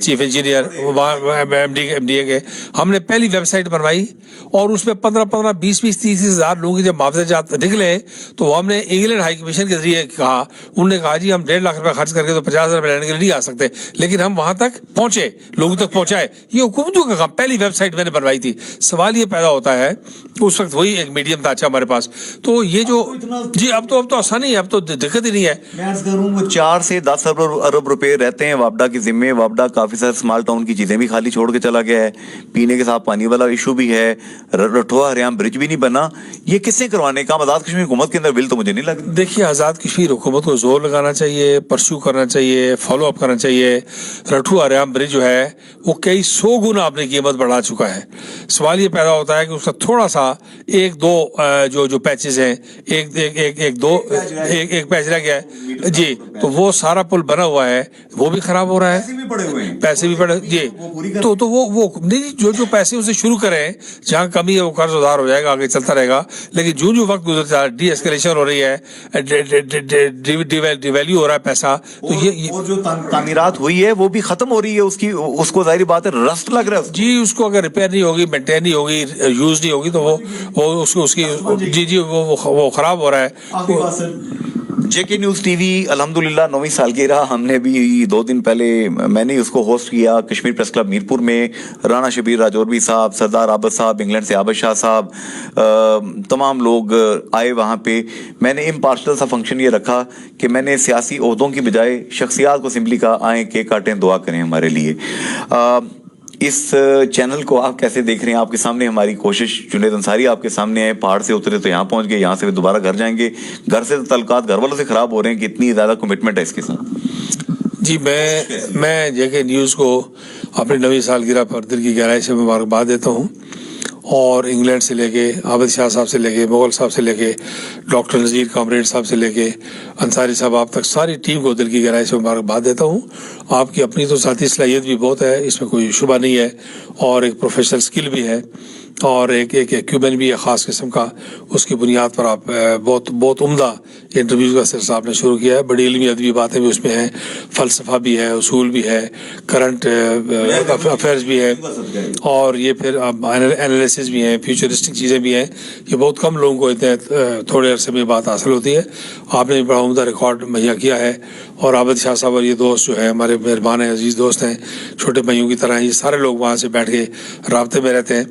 chief engineer M D A کے, ہم نے پہلی ویب سائٹ بنوائی اور اس میں 15 20 30 ہزار لوگوں کے جب معاوضے جات نکلے تو ہم نے انگلینڈ ہائی کمیشن کے ذریعے کہا, انہوں نے کہا جی ہم 1.5 لاکھ روپے خرچ کر کے تو 50,000 روپے لینے کے لیے نہیں آ سکتے, لیکن ہم وہاں تک پہنچے, لوگوں تک پہنچائے. یہ حکومتوں کا کام, پہلی ویب سائٹ میں نے بنوائی تھی. سوال یہ پیدا ہوتا ہے, اس وقت وہی ایک میڈیم تھا اچھا ہمارے پاس, تو یہ جو جی اب تو آسانی ہے, اب تو دقت ہی نہیں ہے. میں عرض کروں وہ 4 سے 10 ارب روپے رہتے ہیں وابڈا کی ذمے. وابڈا کافی سارے اسمال ٹاؤن کی چیزیں بھی خالی چھوڑ کے چلا گیا ہے, پینے کے صاف پانی والا ایشو بھی ہے, رٹھوا ہریام برج بھی نہیں بنا. یہ کس سے کروانے کا؟ آزاد کشمیر حکومت کے اندر بل تو مجھے نہیں لگتا. دیکھیے, آزاد کشمیر حکومت کو زور لگانا چاہیے, پرسو کرنا چاہیے, فالو اپ کرنا چاہیے. رٹھوا ہریام برج جو ہے وہ کئی 100 گنا اپنی قیمت بڑھا چکا ہے. سوال یہ پیدا ہوتا ہے کہ اس کا تھوڑا سا 1-2 جو پیچز ہیں, ایک پیچ رہ گیا ہے جی, تو وہ سارا پل بنا ہوا ہے, وہ بھی خراب ہو رہا ہے, پیسے بھی پڑے جی. تو وہ نہیں, جو پیسے اسے شروع کریں, جہاں کمی ہے وہ قرض ادھار ہو جائے گا, آگے چلتا رہے گا. لیکن جو وقت گزرتا ہے, ڈی ایسکیلیشن ہو رہی ہے, ڈیویلیو ہو رہا ہے پیسہ, تو یہ جو تعمیرات ہوئی ہے وہ بھی ختم ہو رہی ہے, اس کو ظاہری بات ہے رسٹ لگ رہا ہے جی. اس کو اگر ریپیئر نہیں ہوگی, مینٹین نہیں ہوگی, یوز نہیں ہوگی تو وہ اس کی جی وہ خراب ہو رہا ہے. جے کے نیوز ٹی وی الحمدللہ 9ویں سالگرہ ہم نے بھی 2 دن پہلے میں نے اس کو ہوسٹ کیا کشمیر پریس کلب میرپور میں. رانا شبیر راجوروی صاحب, سردار عابد صاحب, انگلینڈ سے عابد شاہ صاحب, تمام لوگ آئے وہاں پہ. میں نے امپارشل سا فنکشن یہ رکھا کہ میں نے سیاسی عہدوں کی بجائے شخصیات کو سمپلی کہا آئیں کیک کاٹیں, دعا کریں ہمارے لیے. اس چینل کو آپ کیسے دیکھ رہے ہیں؟ آپ کے سامنے ہماری کوشش, جنید انصاری آپ کے سامنے ہے, پہاڑ سے اترے تو یہاں پہنچ گئے, یہاں سے دوبارہ گھر جائیں گے, گھر سے تعلقات گھر والوں سے خراب ہو رہے ہیں کہ اتنی زیادہ کمٹمنٹ ہے اس کے ساتھ. جی میں جے کے نیوز کو اپنی 9ویں سالگرہ پر دل کی گہرائی سے مبارکباد دیتا ہوں, اور انگلینڈ سے لے کے عابد شاہ صاحب سے لے کے مغل صاحب سے لے کے ڈاکٹر نذیر کامریڈ صاحب سے لے کے انصاری صاحب آپ تک ساری ٹیم کو دل کی گہرائی سے مبارکباد دیتا ہوں. آپ کی اپنی تو ذاتی صلاحیت بھی بہت ہے, اس میں کوئی شبہ نہیں ہے, اور ایک پروفیشنل سکل بھی ہے, اور ایک ایکوپمنٹ بھی ہے خاص قسم کا. اس کی بنیاد پر آپ بہت عمدہ انٹرویوز کا سلسلہ آپ نے شروع کیا ہے. بڑی علمی ادبی باتیں بھی اس میں ہیں, فلسفہ بھی ہے, اصول بھی ہے, کرنٹ افیئرز بھی ہے, اور یہ پھر انالیسس بھی ہیں, فیوچرسٹک چیزیں بھی ہیں. یہ بہت کم لوگوں کو اتنے تھوڑے عرصے میں بات حاصل ہوتی ہے. آپ نے بڑا عمدہ ریکارڈ مہیا کیا ہے, اور عابد شاہ صاحب اور یہ دوست جو ہے ہمارے مہربان ہیں, عزیز دوست ہیں, چھوٹے بھائیوں کی طرح. یہ سارے لوگ وہاں سے بیٹھ کے رابطے میں رہتے ہیں.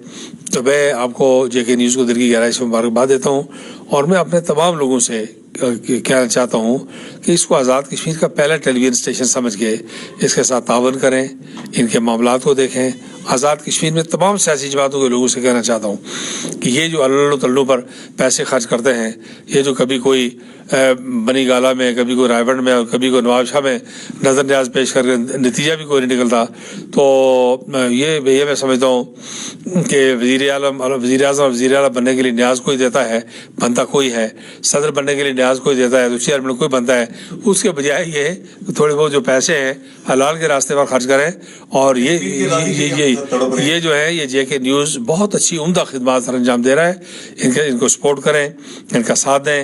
تو میں آپ کو جے کے نیوز کو دل کی گہرائی سے مبارکباد دیتا ہوں, اور میں اپنے تمام لوگوں سے کہنا چاہتا ہوں کہ اس کو آزاد کشمیر کا پہلا ٹیلی ویژن اسٹیشن سمجھ کے اس کے ساتھ تعاون کریں, ان کے معاملات کو دیکھیں. آزاد کشمیر میں تمام سیاسی جماعتوں کے لوگوں سے کہنا چاہتا ہوں کہ یہ جو اللہ تلو پر پیسے خرچ کرتے ہیں, یہ جو کبھی کوئی بنی گالا میں, کبھی کوئی رائے گڑھ میں, اور کبھی کوئی نواب شاہ میں نظر نیاز پیش کر کے نتیجہ بھی کوئی نہیں نکلتا, تو یہ میں سمجھتا ہوں کہ وزیر اعظم اور وزیر اعلیٰ بننے کے لیے نیاز کوئی دیتا ہے, بنتا کوئی ہے. صدر بننے کے لیے نیاز کوئی دیتا ہے, تو چیئرمین کوئی بنتا ہے. اس کے بجائے یہ تھوڑے بہت جو پیسے ہیں حلال کے راستے پر خرچ کریں. اور یہ جو ہے یہ جے کے نیوز بہت اچھی عمدہ خدمات سر انجام دے رہا ہے. ان کو سپورٹ کریں, ان کا ساتھ دیں,